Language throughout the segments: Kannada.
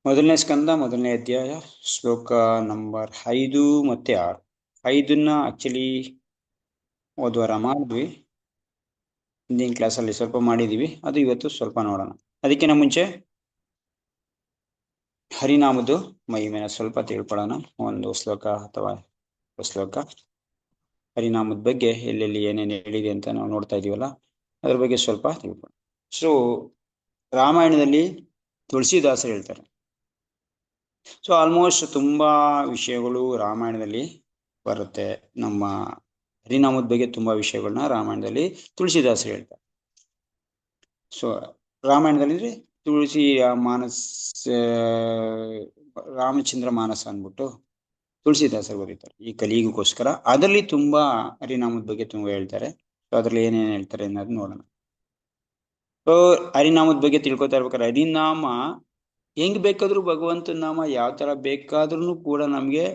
ಮೊದಲನೇ ಸ್ಕಂದ ಮೊದಲನೇ ಅಧ್ಯಾಯ ಶ್ಲೋಕ ನಂಬರ್ 5 ಮತ್ತೆ 6. 5ನ್ನ ಆಕ್ಚುಲಿ ಹೋದ್ವಾರ ಮಾಡಿದ್ವಿ. ಹಿಂದಿನ ಕ್ಲಾಸಲ್ಲಿ ಸ್ವಲ್ಪ ಮಾಡಿದೀವಿ, ಅದು ಇವತ್ತು ಸ್ವಲ್ಪ ನೋಡೋಣ. ಅದಕ್ಕಿಂತ ಮುಂಚೆ ಹರಿನಾಮದ್ದು ಮಹಿಮೆನ ಸ್ವಲ್ಪ ತಿಳ್ಕೊಳ್ಳೋಣ. ಒಂದು ಶ್ಲೋಕ ಅಥವಾ ಶ್ಲೋಕ ಹರಿನಾಮದ ಬಗ್ಗೆ ಎಲ್ಲೆಲ್ಲಿ ಏನೇನು ಹೇಳಿದೆ ಅಂತ ನಾವು ನೋಡ್ತಾ ಇದೀವಲ್ಲ, ಅದ್ರ ಬಗ್ಗೆ ಸ್ವಲ್ಪ ತಿಳ್ಕೊಳ್ಳೋಣ. ಸೊ ರಾಮಾಯಣದಲ್ಲಿ ತುಳಸಿದಾಸರು ಹೇಳ್ತಾರೆ. ಸೊ ಆಲ್ಮೋಸ್ಟ್ ತುಂಬಾ ವಿಷಯಗಳು ರಾಮಾಯಣದಲ್ಲಿ ಬರುತ್ತೆ. ನಮ್ಮ ಹರಿನಾಮದ ಬಗ್ಗೆ ತುಂಬಾ ವಿಷಯಗಳನ್ನ ರಾಮಾಯಣದಲ್ಲಿ ತುಳಸಿದಾಸರು ಹೇಳ್ತಾರೆ. ಸೊ ರಾಮಾಯಣದಲ್ಲಿ ತುಳಸಿ ಮಾನಸ, ರಾಮಚಂದ್ರ ಮಾನಸ ಅಂದ್ಬಿಟ್ಟು ತುಳಸಿದಾಸರು ಬರೀತಾರೆ ಈ ಕಲಿಯುಗಕ್ಕೋಸ್ಕರ. ಅದರಲ್ಲಿ ತುಂಬಾ ಹರಿನಾಮದ ಬಗ್ಗೆ ತುಂಬಾ ಹೇಳ್ತಾರೆ. ಸೊ ಅದ್ರಲ್ಲಿ ಏನೇನು ಹೇಳ್ತಾರೆ ಅನ್ನೋದು ನೋಡೋಣ. ಸೊ ಹರಿನಾಮದ ಬಗ್ಗೆ ತಿಳ್ಕೊತಾ ಇರ್ಬೇಕಾದ್ರೆ, ಹರಿನಾಮ ಹೆಂಗ್ ಬೇಕಾದ್ರೂ ಭಗವಂತನ ನಾಮ ಯಾವ ತರ ಬೇಕಾದ್ರೂ ಕೂಡ ನಮ್ಗೆ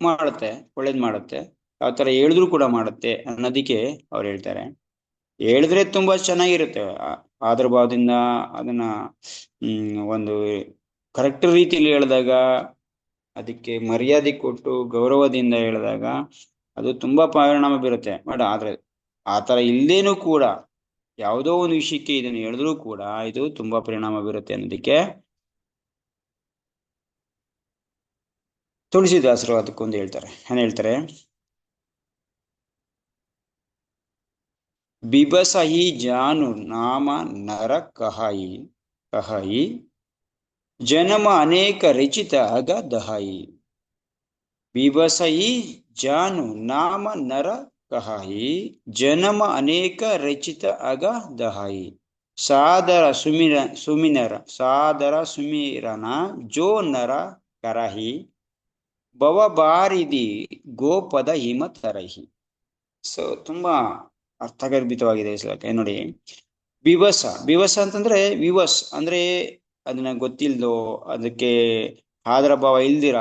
ಮಾಡುತ್ತೆ, ಒಳ್ಳೇದ್ ಮಾಡುತ್ತೆ. ಯಾವ ತರ ಹೇಳಿದ್ರು ಕೂಡ ಮಾಡುತ್ತೆ ಅನ್ನೋದಕ್ಕೆ ಅವ್ರು ಹೇಳ್ತಾರೆ. ಹೇಳಿದ್ರೆ ತುಂಬಾ ಚೆನ್ನಾಗಿರುತ್ತೆ. ಆದ್ರ ಭಾವದಿಂದ ಅದನ್ನ ಒಂದು ಕರೆಕ್ಟ್ ರೀತಿಯಲ್ಲಿ ಹೇಳಿದಾಗ, ಅದಕ್ಕೆ ಮರ್ಯಾದೆ ಕೊಟ್ಟು ಗೌರವದಿಂದ ಹೇಳಿದಾಗ ಅದು ತುಂಬಾ ಪರಿಣಾಮ ಬೀರುತ್ತೆ. ಬಟ್ ಆದ್ರೆ ಆತರ ಇಲ್ದೇನೂ ಕೂಡ ಯಾವುದೋ ಒಂದು ವಿಷಯಕ್ಕೆ ಇದನ್ನು ಹೇಳಿದ್ರು ಕೂಡ ಇದು ತುಂಬಾ ಪರಿಣಾಮ ಬೀರುತ್ತೆ ಅನ್ನೋದಕ್ಕೆ ತುಳಸಿದಾಸರು ಅದಕ್ಕೊಂದು ಹೇಳ್ತಾರೆ. ಏನ್ ಹೇಳ್ತಾರೆ? ಬಿಬಸಹಿ ಜಾನು ನಾಮ ನರ ಕಹಾಯಿ ಕಹಾಯಿ ಜನ್ಮ ಅನೇಕ ರಚಿತ ಅಗ ದಹಾಯಿ. ಬಿಬಸಹಿ ಜಾನು ನಾಮ ನರ ಕಹಾಯಿ ಜನ್ಮ ಅನೇಕ ರಚಿತ ಅಗ ದಹಾಯಿ. ಸಾದರ ಸುಮಿರನ ಜೋ ನರ ಕರಹಿ ಭವಭಾರಿದಿ ಗೋಪದ ಹಿಮ ತರಹಿ. ಸೊ ತುಂಬಾ ಅರ್ಥಗರ್ಭಿತವಾಗಿದೆ ಈ ಶ್ಲೋಕ. ನೋಡಿ, ಬಿವಸ ಅಂತಂದ್ರೆ ವಿವಸ್ ಅಂದ್ರೆ ಅದನ್ನ ಗೊತ್ತಿಲ್ದೋ, ಅದಕ್ಕೆ ಆದರ ಭಾವ ಇಲ್ದಿರ,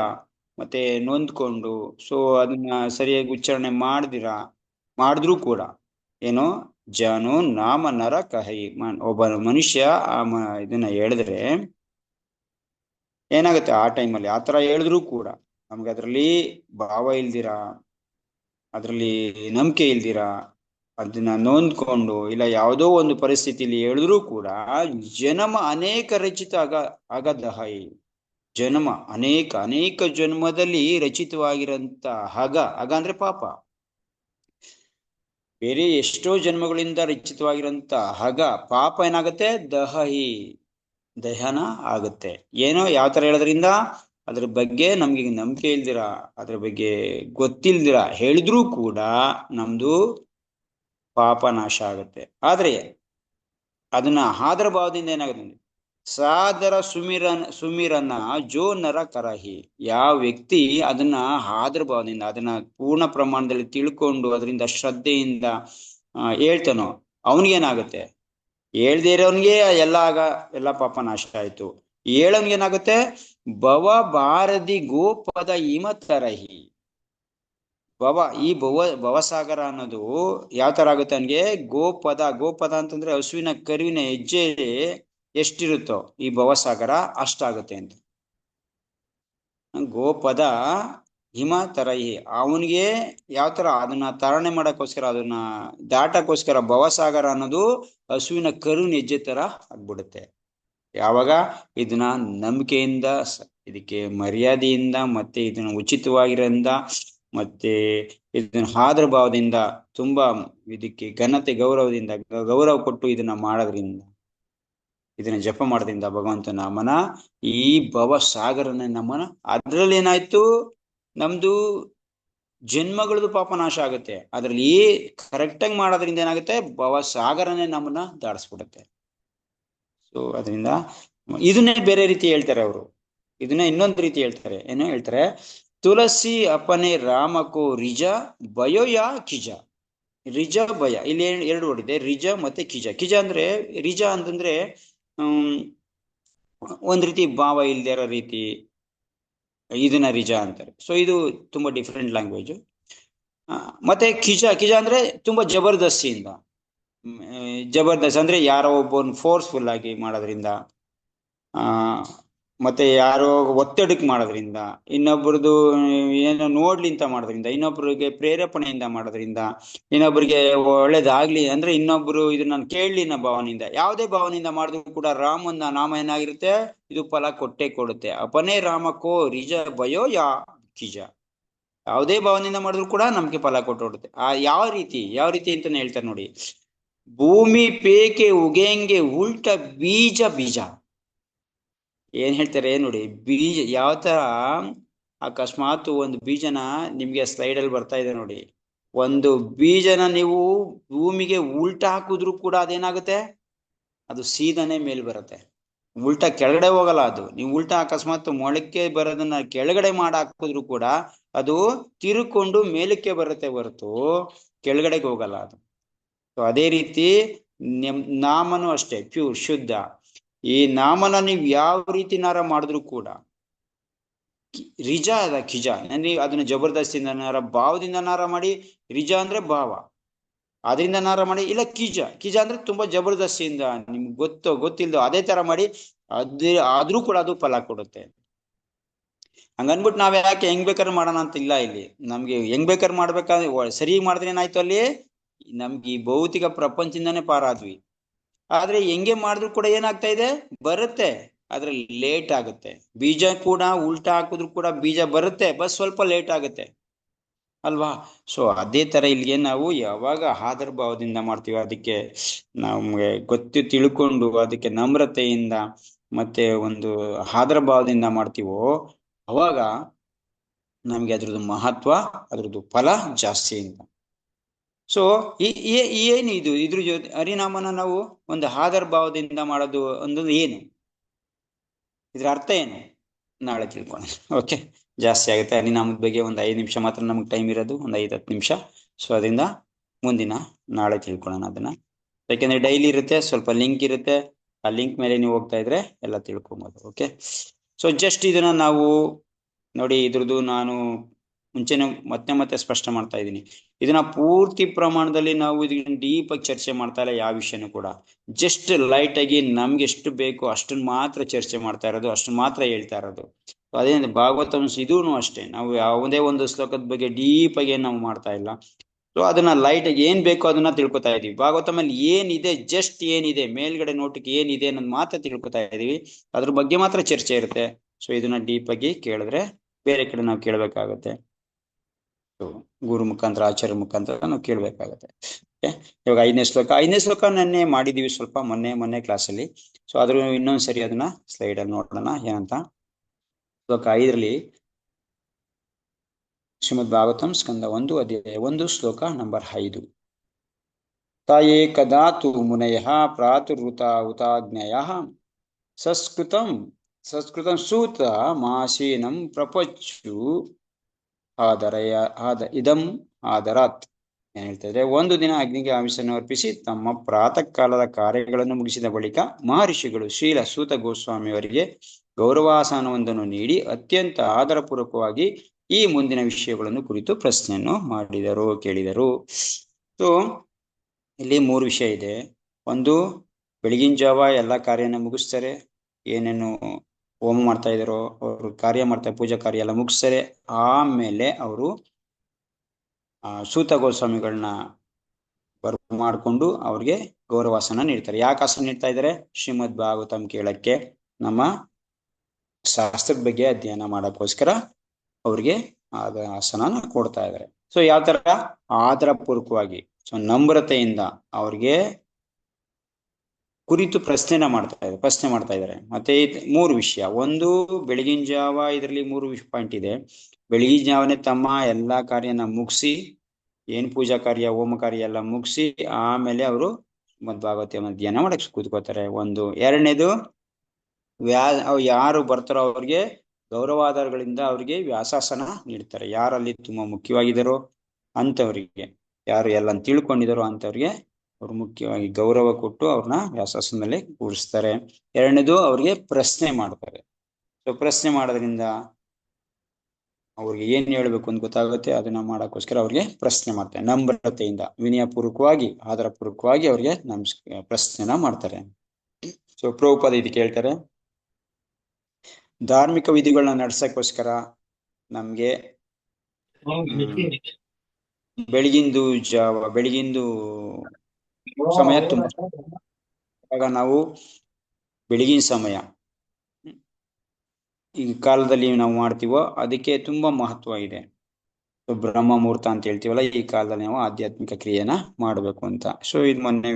ಮತ್ತೆ ನೊಂದ್ಕೊಂಡು, ಸೊ ಅದನ್ನ ಸರಿಯಾಗಿ ಉಚ್ಚಾರಣೆ ಮಾಡಿದ್ರು ಕೂಡ ಏನೋ ಜಾನು ನಾಮ ನರ ಕಹಿ, ಒಬ್ಬ ಮನುಷ್ಯ ಇದನ್ನ ಹೇಳಿದ್ರೆ ಏನಾಗುತ್ತೆ ಆ ಟೈಮಲ್ಲಿ. ಆತರ ಹೇಳಿದ್ರು ಕೂಡ ನಮ್ಗೆ ಅದ್ರಲ್ಲಿ ಭಾವ ಇಲ್ದಿರ, ಅದ್ರಲ್ಲಿ ನಂಬಿಕೆ ಇಲ್ದಿರ, ಅದನ್ನ ನೊಂದ್ಕೊಂಡು, ಇಲ್ಲ ಯಾವುದೋ ಒಂದು ಪರಿಸ್ಥಿತಿಯಲ್ಲಿ ಹೇಳಿದ್ರು ಕೂಡ ಜನ್ಮ ಅನೇಕ ರಚಿತ ಅಗದಹಾಯಿ. ಜನ್ಮ ಅನೇಕ ಜನ್ಮದಲ್ಲಿ ರಚಿತವಾಗಿರಂತ ಅಗ ಅಂದ್ರೆ ಪಾಪ, ಬೇರೆ ಎಷ್ಟೋ ಜನ್ಮಗಳಿಂದ ರಚಿತವಾಗಿರಂತ ಪಾಪ ಏನಾಗುತ್ತೆ? ದಹನ ಆಗುತ್ತೆ. ಏನೋ ಯಾವ ತರ ಹೇಳೋದ್ರಿಂದ, ಅದ್ರ ಬಗ್ಗೆ ನಮ್ಗೆ ನಂಬಿಕೆ ಇಲ್ದಿರ, ಅದ್ರ ಬಗ್ಗೆ ಗೊತ್ತಿಲ್ದಿರ ಹೇಳಿದ್ರೂ ಕೂಡ ನಮ್ದು ಪಾಪ ನಾಶ ಆಗುತ್ತೆ. ಆದ್ರೆ ಅದನ್ನ ಆದರ ಭಾವದಿಂದ ಏನಾಗುತ್ತೆ? ಸಾದರ ಸುಮಿರನ ಜೋ ನರ ಕರಹಿ. ಯಾವ ವ್ಯಕ್ತಿ ಅದನ್ನ ಆದರ ಭಾವದಿಂದ, ಅದನ್ನ ಪೂರ್ಣ ಪ್ರಮಾಣದಲ್ಲಿ ತಿಳ್ಕೊಂಡು ಅದರಿಂದ ಶ್ರದ್ಧೆಯಿಂದ ಹೇಳ್ತಾನೋ ಅವನಿಗೇನಾಗುತ್ತೆ? ಹೇಳ್ದೇ ಇರೋನ್ಗೆ ಎಲ್ಲ ಪಾಪ ನಾಶ ಆಯ್ತು. ಹೇಳೋನ್ಗೇನಾಗುತ್ತೆ? ಭವ ಭಾರದಿ ಗೋಪದ ಹಿಮ ತರಹಿ. ಈ ಭವಸಾಗರ ಅನ್ನೋದು ಯಾವ ತರ ಆಗುತ್ತೆ ಅವನ್ಗೆ? ಗೋಪದ ಅಂತಂದ್ರೆ ಹಸುವಿನ ಕರುವಿನ ಹೆಜ್ಜೆ ಎಷ್ಟಿರುತ್ತೋ ಈ ಭವಸಾಗರ ಅಷ್ಟಾಗುತ್ತೆ ಅಂತ. ಗೋಪದ ಹಿಮ ತರಹಿ, ಅವನಿಗೆ ಯಾವ ತರ ಅದನ್ನ ತರಣೆ ಮಾಡಕ್ಕೋಸ್ಕರ, ಅದನ್ನ ದಾಟಕ್ಕೋಸ್ಕರ ಭವಸಾಗರ ಅನ್ನೋದು ಹಸುವಿನ ಕರುವಿನ ಹೆಜ್ಜೆ ತರ ಆಗ್ಬಿಡುತ್ತೆ. ಯಾವಾಗ ಇದನ್ನ ನಂಬಿಕೆಯಿಂದ, ಇದಕ್ಕೆ ಮರ್ಯಾದೆಯಿಂದ, ಮತ್ತೆ ಇದನ್ನ ಉಚಿತವಾಗಿರೋದ್ರಿಂದ, ಮತ್ತೆ ಇದನ್ನ ಆದರ ಭಾವದಿಂದ, ತುಂಬಾ ಇದಕ್ಕೆ ಘನತೆ ಗೌರವ ಕೊಟ್ಟು ಇದನ್ನ ಮಾಡೋದ್ರಿಂದ, ಇದನ್ನ ಜಪ ಮಾಡೋದ್ರಿಂದ ಭಗವಂತನ ನಾಮನ, ಈ ಭವ ಸಾಗರನ ನಮ್ಮನ, ಅದ್ರಲ್ಲಿ ಏನಾಯ್ತು? ನಮ್ದು ಜನ್ಮಗಳದು ಪಾಪ ನಾಶ ಆಗುತ್ತೆ. ಅದ್ರಲ್ಲಿ ಕರೆಕ್ಟಾಗಿ ಮಾಡೋದ್ರಿಂದ ಏನಾಗುತ್ತೆ? ಭವ ಸಾಗರನೇ ನಮ್ಮನ್ನ ದಾಟಿಸ್ಬಿಡುತ್ತೆ. ಸೊ ಅದರಿಂದ ಇದನ್ನೇ ಬೇರೆ ರೀತಿ ಹೇಳ್ತಾರೆ ಅವರು. ಇದನ್ನ ಇನ್ನೊಂದು ರೀತಿ ಹೇಳ್ತಾರೆ. ಏನೋ ಹೇಳ್ತಾರೆ? ತುಳಸಿ ಅಪನೆ ರಾಮಕೋ ರಿಜ ಭಯೋ ಯಾ ಕಿಜ. ರಿಜ ಭಯ, ಇಲ್ಲಿ ಎರಡು ವರ್ಡ್ ರಿಜ ಮತ್ತೆ ಕಿಜ. ಕಿಜ ಅಂದ್ರೆ, ರಿಜ ಅಂತಂದ್ರೆ ಒಂದ್ ರೀತಿ ಭಾವ ಇಲ್ದೇ ಇರೋ ರೀತಿ, ಇದನ್ನ ರಿಜ ಅಂತಾರೆ. ಸೊ ಇದು ತುಂಬಾ ಡಿಫ್ರೆಂಟ್ ಲ್ಯಾಂಗ್ವೇಜ್. ಮತ್ತೆ ಕಿಜ ಅಂದ್ರೆ ತುಂಬಾ ಜಬರ್ದಸ್ತಿಯಿಂದ, ಅಂದ್ರೆ ಯಾರೋ ಒಬ್ಬನ್ ಫೋರ್ಸ್ಫುಲ್ ಆಗಿ ಮಾಡೋದ್ರಿಂದ, ಮತ್ತೆ ಯಾರೋ ಒತ್ತಡಕ್ಕೆ ಮಾಡೋದ್ರಿಂದ, ಇನ್ನೊಬ್ರದ್ದು ಏನೋ ನೋಡ್ಲಿ ಅಂತ ಮಾಡೋದ್ರಿಂದ, ಇನ್ನೊಬ್ರಿಗೆ ಪ್ರೇರೇಪಣೆಯಿಂದ ಮಾಡೋದ್ರಿಂದ, ಇನ್ನೊಬ್ರಿಗೆ ಒಳ್ಳೇದಾಗ್ಲಿ ಅಂದ್ರೆ ಇನ್ನೊಬ್ರು ಇದನ್ನ ನಾನು ಕೇಳಲಿ ಅನ್ನೋ ಭಾವನೆಯಿಂದ, ಯಾವುದೇ ಭಾವನೆಯಿಂದ ಮಾಡಿದ್ರು ಕೂಡ ರಾಮನ ನಾಮ ಏನಾಗಿರುತ್ತೆ, ಇದು ಫಲ ಕೊಟ್ಟೆ ಕೊಡುತ್ತೆ. ಅಪನೇ ರಾಮಕೋ ರಿಜ ಭಯೋ ಯಾ ಕಿಜ. ಯಾವುದೇ ಭಾವನೆಯಿಂದ ಮಾಡಿದ್ರು ಕೂಡ ನಮ್ಗೆ ಫಲ ಕೊಟ್ಟೋಡುತ್ತೆ. ಯಾವ ರೀತಿ ಅಂತಾನೆ ಹೇಳ್ತಾರೆ ನೋಡಿ. ಭೂಮಿ ಪೇಕೆ ಉಗೆಂಗೆ ಉಲ್ಟ ಬೀಜ ಬೀಜ. ಏನ್ ಹೇಳ್ತಾರೆ ನೋಡಿ, ಬೀಜ ಯಾವ ತರ, ಅಕಸ್ಮಾತ್ ಒಂದು ಬೀಜನ ನಿಮ್ಗೆ ಸ್ಲೈಡ್ ಅಲ್ಲಿ ಬರ್ತಾ ಇದೆ ನೋಡಿ, ಒಂದು ಬೀಜನ ನೀವು ಭೂಮಿಗೆ ಉಲ್ಟ ಹಾಕಿದ್ರು ಕೂಡ ಅದೇನಾಗುತ್ತೆ, ಅದು ಸೀದಾನೇ ಮೇಲ್ ಬರುತ್ತೆ, ಉಲ್ಟಾ ಕೆಳಗಡೆ ಹೋಗಲ್ಲ. ಅದು ನೀವು ಉಲ್ಟಾ ಅಕಸ್ಮಾತ್ ಮೊಳಕೆ ಬರೋದನ್ನ ಕೆಳಗಡೆ ಮಾಡಿ ಹಾಕಿದ್ರು ಕೂಡ ಅದು ತಿರುಕೊಂಡು ಮೇಲಕ್ಕೆ ಬರುತ್ತೆ ಹೊರತು ಕೆಳಗಡೆಗೆ ಹೋಗಲ್ಲ ಅದು. ಸೊ ಅದೇ ರೀತಿ ನಾಮನು ಅಷ್ಟೇ, ಪ್ಯೂರ್ ಶುದ್ಧ. ಈ ನಾಮನ ನೀವು ಯಾವ ರೀತಿನಾರ ಮಾಡಿದ್ರು ಕೂಡ ರಿಜ ಅದ ಕಿಜ, ಅಂದ್ರೆ ಅದನ್ನ ಜಬರ್ದಸ್ತಿಯಿಂದ ನಾರ ಭಾವದಿಂದ ನಾರ ಮಾಡಿ, ರಿಜ ಅಂದ್ರೆ ಭಾವ, ಅದರಿಂದ ನಾರ ಮಾಡಿ, ಇಲ್ಲ ಕಿಜ ಅಂದ್ರೆ ತುಂಬಾ ಜಬರ್ದಸ್ತಿಯಿಂದ ನಿಮ್ಗೆ ಗೊತ್ತಿಲ್ದೋ ಅದೇ ತರ ಮಾಡಿ, ಆದ್ರೂ ಕೂಡ ಅದು ಫಲ ಕೊಡುತ್ತೆ. ಹಂಗನ್ಬಿಟ್ಟು ನಾವ್ ಯಾಕೆ ಹೆಂಗ್ ಬೇಕಾದ್ರೆ ಮಾಡೋಣ ಅಂತ ಇಲ್ಲ. ಇಲ್ಲಿ ನಮ್ಗೆ ಹೆಂಗ್ ಬೇಕಾದ್ರೆ ಮಾಡ್ಬೇಕಾದ್ರೆ ಸರಿ ಮಾಡಿದ್ರೆ ಏನಾಯ್ತು, ಅಲ್ಲಿ ನಮ್ಗೆ ಈ ಭೌತಿಕ ಪ್ರಪಂಚದಿಂದಾನೇ ಪಾರಾದ್ವಿ. ಆದ್ರೆ ಹೆಂಗೆ ಮಾಡಿದ್ರು ಕೂಡ ಏನಾಗ್ತಾ ಇದೆ, ಬರುತ್ತೆ, ಆದ್ರೆ ಲೇಟ್ ಆಗುತ್ತೆ. ಬೀಜ ಕೂಡ ಉಲ್ಟಾ ಹಾಕಿದ್ರು ಕೂಡ ಬೀಜ ಬರುತ್ತೆ, ಬಸ್ ಸ್ವಲ್ಪ ಲೇಟ್ ಆಗುತ್ತೆ ಅಲ್ವಾ. ಸೊ ಅದೇ ತರ ಇಲ್ಲಿಗೆ ನಾವು ಯಾವಾಗ ಆದರ ಭಾವದಿಂದ ಮಾಡ್ತೀವಿ, ಅದಕ್ಕೆ ನಮ್ಗೆ ತಿಳ್ಕೊಂಡು ಅದಕ್ಕೆ ನಮ್ರತೆಯಿಂದ ಮತ್ತೆ ಒಂದು ಆದರ ಭಾವದಿಂದ ಮಾಡ್ತೀವೋ, ಅವಾಗ ನಮ್ಗೆ ಅದ್ರದ್ದು ಮಹತ್ವ, ಅದ್ರದ್ದು ಫಲ ಜಾಸ್ತಿ ಅಂತ. ಸೊ ಏನು ಇದ್ರ ಜೊತೆ ಹರಿನಾಮನ ನಾವು ಒಂದು ಆದರ ಭಾವದಿಂದ ಮಾಡೋದು ಒಂದು ಏನು, ಇದ್ರ ಅರ್ಥ ಏನು, ನಾಳೆ ತಿಳ್ಕೊಳ್ಳೋಣ. ಓಕೆ, ಜಾಸ್ತಿ ಆಗುತ್ತೆ. ಹರಿನಾಮದ ಬಗ್ಗೆ ಒಂದು 5 ನಿಮಿಷ ಮಾತ್ರ ನಮ್ಗೆ ಟೈಮ್ ಇರೋದು, ಒಂದು 5-10 ನಿಮಿಷ. ಸೊ ಅದರಿಂದ ಮುಂದಿನ ನಾಳೆ ತಿಳ್ಕೊಳ್ಳೋಣ ಅದನ್ನ. ಯಾಕೆಂದ್ರೆ ಡೈಲಿ ಇರುತ್ತೆ, ಸ್ವಲ್ಪ ಲಿಂಕ್ ಇರುತ್ತೆ, ಆ ಲಿಂಕ್ ಮೇಲೆ ನೀವು ಹೋಗ್ತಾ ಇದ್ರೆ ಎಲ್ಲ ತಿಳ್ಕೊಬೋದು. ಓಕೆ, ಸೊ ಜಸ್ಟ್ ಇದನ್ನ ನಾವು ನೋಡಿ, ಇದ್ರದ್ದು ನಾನು ಮುಂಚೆನೆ ಮತ್ತೆ ಸ್ಪಷ್ಟ ಮಾಡ್ತಾ ಇದ್ದೀನಿ. ಇದನ್ನ ಪೂರ್ತಿ ಪ್ರಮಾಣದಲ್ಲಿ ನಾವು ಇದನ್ನ ಡೀಪ್ ಆಗಿ ಚರ್ಚೆ ಮಾಡ್ತಾ ಇಲ್ಲ, ಯಾವ ವಿಷಯನೂ ಕೂಡ. ಜಸ್ಟ್ ಲೈಟ್ ಆಗಿ ನಮ್ಗೆ ಎಷ್ಟು ಬೇಕು ಅಷ್ಟನ್ನ ಮಾತ್ರ ಚರ್ಚೆ ಮಾಡ್ತಾ ಇರೋದು, ಅಷ್ಟನ್ನ ಮಾತ್ರ ಹೇಳ್ತಾ ಇರೋದು. ಅದೇ ಭಾಗವತಂ ಇದೂನು ಅಷ್ಟೇ, ನಾವು ಯಾವುದೇ ಒಂದು ಶ್ಲೋಕದ ಬಗ್ಗೆ ಡೀಪ್ ಆಗಿ ನಾವು ಮಾಡ್ತಾ ಇಲ್ಲ. ಸೊ ಅದನ್ನ ಲೈಟ್ ಆಗಿ ಏನ್ ಬೇಕೋ ಅದನ್ನ ತಿಳ್ಕೊತಾ ಇದೀವಿ. ಭಾಗವತಮಲ್ಲಿ ಏನಿದೆ, ಜಸ್ಟ್ ಏನಿದೆ ಮೇಲ್ಗಡೆ ನೋಟಕ್ಕೆ ಏನಿದೆ ಅನ್ನೋದು ಮಾತ್ರ ತಿಳ್ಕೊತಾ ಇದೀವಿ, ಅದ್ರ ಬಗ್ಗೆ ಮಾತ್ರ ಚರ್ಚೆ ಇರುತ್ತೆ. ಸೊ ಇದನ್ನ ಡೀಪ್ ಆಗಿ ಕೇಳಿದ್ರೆ ಬೇರೆ ಕಡೆ ನಾವು ಕೇಳ್ಬೇಕಾಗತ್ತೆ, ಗುರು ಮುಖಾಂತರ, ಆಚಾರ್ಯ ಮುಖಾಂತರ ನಾವು ಕೇಳ್ಬೇಕಾಗತ್ತೆ. ಇವಾಗ 5ನೇ ಶ್ಲೋಕ ನೆನ್ನೆ ಮಾಡಿದೀವಿ ಸ್ವಲ್ಪ ಮೊನ್ನೆ ಕ್ಲಾಸಲ್ಲಿ. ಸೊ ಆದ್ರೂ ಇನ್ನೊಂದ್ಸರಿ ಅದನ್ನ ಸ್ಲೈಡ್ ಅಲ್ಲಿ ನೋಡೋಣ ಏನಂತ. ಶ್ಲೋಕ 5ರಲ್ಲಿ ಶ್ರೀಮದ್ ಭಾಗವತಂ ಸ್ಕಂದ 1 ಅಧ್ಯಾಯ 1 ಶ್ಲೋಕ ನಂಬರ್ 5. ತಾಯೇ ಕದಾ ತು ಮುನಯಃ ಪ್ರಾತುರ್ವೃತ ಉತಾಜ್ಞಯಃ ಸಂಸ್ಕೃತಂ ಸೂತ ಮಾಸೀನಂ ಪ್ರಪಚ್ಚು ಇದಂ ಆದರಾತ್. ಏನ್ ಹೇಳ್ತಾ ಇದ್ರೆ, ಒಂದು ದಿನ ಅಗ್ನಿಗೆ ಆಮಿಷವನ್ನು ಅರ್ಪಿಸಿ ತಮ್ಮ ಪ್ರಾತಃ ಕಾಲದ ಕಾರ್ಯಗಳನ್ನು ಮುಗಿಸಿದ ಬಳಿಕ ಮಹರ್ಷಿಗಳು ಶ್ರೀಲ ಸೂತ ಗೋಸ್ವಾಮಿಯವರಿಗೆ ಗೌರವಾಸನವೊಂದನ್ನು ನೀಡಿ ಅತ್ಯಂತ ಆದರಪೂರ್ವಕವಾಗಿ ಈ ಮುಂದಿನ ವಿಷಯಗಳನ್ನು ಕುರಿತು ಪ್ರಶ್ನೆಯನ್ನು ಕೇಳಿದರು. ಸೊ ಇಲ್ಲಿ 3 ವಿಷಯ ಇದೆ. ಒಂದು, ಬೆಳಗಿನ ಜಾವ ಎಲ್ಲ ಕಾರ್ಯನ ಮುಗಿಸ್ತಾರೆ, ಏನೇನು ಹೋಮ ಮಾಡ್ತಾ ಇದಾರೋ ಅವರು ಕಾರ್ಯ ಮಾಡ್ತಾರೆ, ಪೂಜಾ ಕಾರ್ಯ ಎಲ್ಲ ಮುಗಿಸ್ತಾರೆ. ಆಮೇಲೆ ಅವರು ಸೂತ ಗೋಸ್ವಾಮಿಗಳನ್ನ ಮಾಡ್ಕೊಂಡು ಅವ್ರಿಗೆ ಗೌರವಾಸನ ನೀಡ್ತಾರೆ. ಯಾಕೆ ಆಸನ ನೀಡ್ತಾ ಇದ್ದಾರೆ? ಶ್ರೀಮದ್ ಭಾಗವತಂ ಕೇಳಕ್ಕೆ, ನಮ್ಮ ಶಾಸ್ತ್ರದ ಬಗ್ಗೆ ಅಧ್ಯಯನ ಮಾಡೋಕ್ಕೋಸ್ಕರ ಅವ್ರಿಗೆ ಆಸನ ಕೊಡ್ತಾ ಇದ್ದಾರೆ. ಸೊ ಯಾವ ತರ? ಆದರ ಪೂರ್ವಕವಾಗಿ, ಸೊ ನಮ್ರತೆಯಿಂದ ಅವ್ರಿಗೆ ಕುರಿತು ಪ್ರಶ್ನೆ ಮಾಡ್ತಾ ಇದ್ದಾರೆ. ಮತ್ತೆ 3 ವಿಷಯ. ಒಂದು, ಬೆಳಗಿನ ಜಾವ, ಇದರಲ್ಲಿ 3 ಪಾಯಿಂಟ್ ಇದೆ. ಬೆಳಗಿನ ಜಾವನೆ ತಮ್ಮ ಎಲ್ಲಾ ಕಾರ್ಯನ ಮುಗಿಸಿ, ಏನ್ ಪೂಜಾ ಕಾರ್ಯ ಹೋಮ ಕಾರ್ಯ ಎಲ್ಲ ಮುಗಿಸಿ ಆಮೇಲೆ ಅವರು ಭಾಗವತ ಧ್ಯಾನ ಮಾಡಕ್ ಕೂತ್ಕೋತಾರೆ. ಒಂದು. ಎರಡನೇದು, ಯಾರು ಬರ್ತಾರೋ ಅವ್ರಿಗೆ ಗೌರವಾಧಾರಗಳಿಂದ ಅವ್ರಿಗೆ ವ್ಯಾಸಾಸನ ನೀಡ್ತಾರೆ. ಯಾರಲ್ಲಿ ತುಂಬಾ ಮುಖ್ಯವಾಗಿದ್ದಾರೋ ಅಂತವ್ರಿಗೆ, ಯಾರು ಎಲ್ಲ ತಿಳ್ಕೊಂಡಿದಾರೋ ಅಂತವ್ರಿಗೆ ಅವ್ರು ಮುಖ್ಯವಾಗಿ ಗೌರವ ಕೊಟ್ಟು ಅವ್ರನ್ನ ವ್ಯಾಸಾಸನದಲ್ಲಿ ಕೂರಿಸ್ತಾರೆ. ಎರಡನೇದು, ಅವ್ರಿಗೆ ಪ್ರಶ್ನೆ ಮಾಡ್ತಾರೆ. ಸೊ ಪ್ರಶ್ನೆ ಮಾಡೋದ್ರಿಂದ ಅವ್ರಿಗೆ ಏನ್ ಹೇಳ್ಬೇಕು ಅಂತ ಗೊತ್ತಾಗುತ್ತೆ, ಅದನ್ನ ಮಾಡೋಕ್ಕೋಸ್ಕರ ಅವ್ರಿಗೆ ಪ್ರಶ್ನೆ ಮಾಡ್ತಾರೆ. ನಮ್ರತೆಯಿಂದ, ವಿನಯಪೂರ್ವಕವಾಗಿ, ಆದರಪೂರ್ವಕವಾಗಿ ಅವ್ರಿಗೆ ಪ್ರಶ್ನೆನ ಮಾಡ್ತಾರೆ. ಸೊ ಪ್ರಭುಪಾದ ಇದು ಕೇಳ್ತಾರೆ, ಧಾರ್ಮಿಕ ವಿಧಿಗಳನ್ನ ನಡ್ಸಕ್ಕೋಸ್ಕರ ನಮ್ಗೆ ಬೆಳಗಿಂದು ಸಮಯ ತುಂಬಾ, ಆಗ ನಾವು ಬೆಳಗಿನ ಸಮಯ ಈ ಕಾಲದಲ್ಲಿ ನಾವು ಮಾಡ್ತೀವೋ ಅದಕ್ಕೆ ತುಂಬಾ ಮಹತ್ವ ಇದೆ. ಬ್ರಹ್ಮ ಮುಹೂರ್ತ ಅಂತ ಹೇಳ್ತೀವಲ್ಲ, ಈ ಕಾಲದಲ್ಲಿ ನಾವು ಆಧ್ಯಾತ್ಮಿಕ ಕ್ರಿಯೆನ ಮಾಡಬೇಕು ಅಂತ. ಸೊ ಇದು ಮೊನ್ನೆ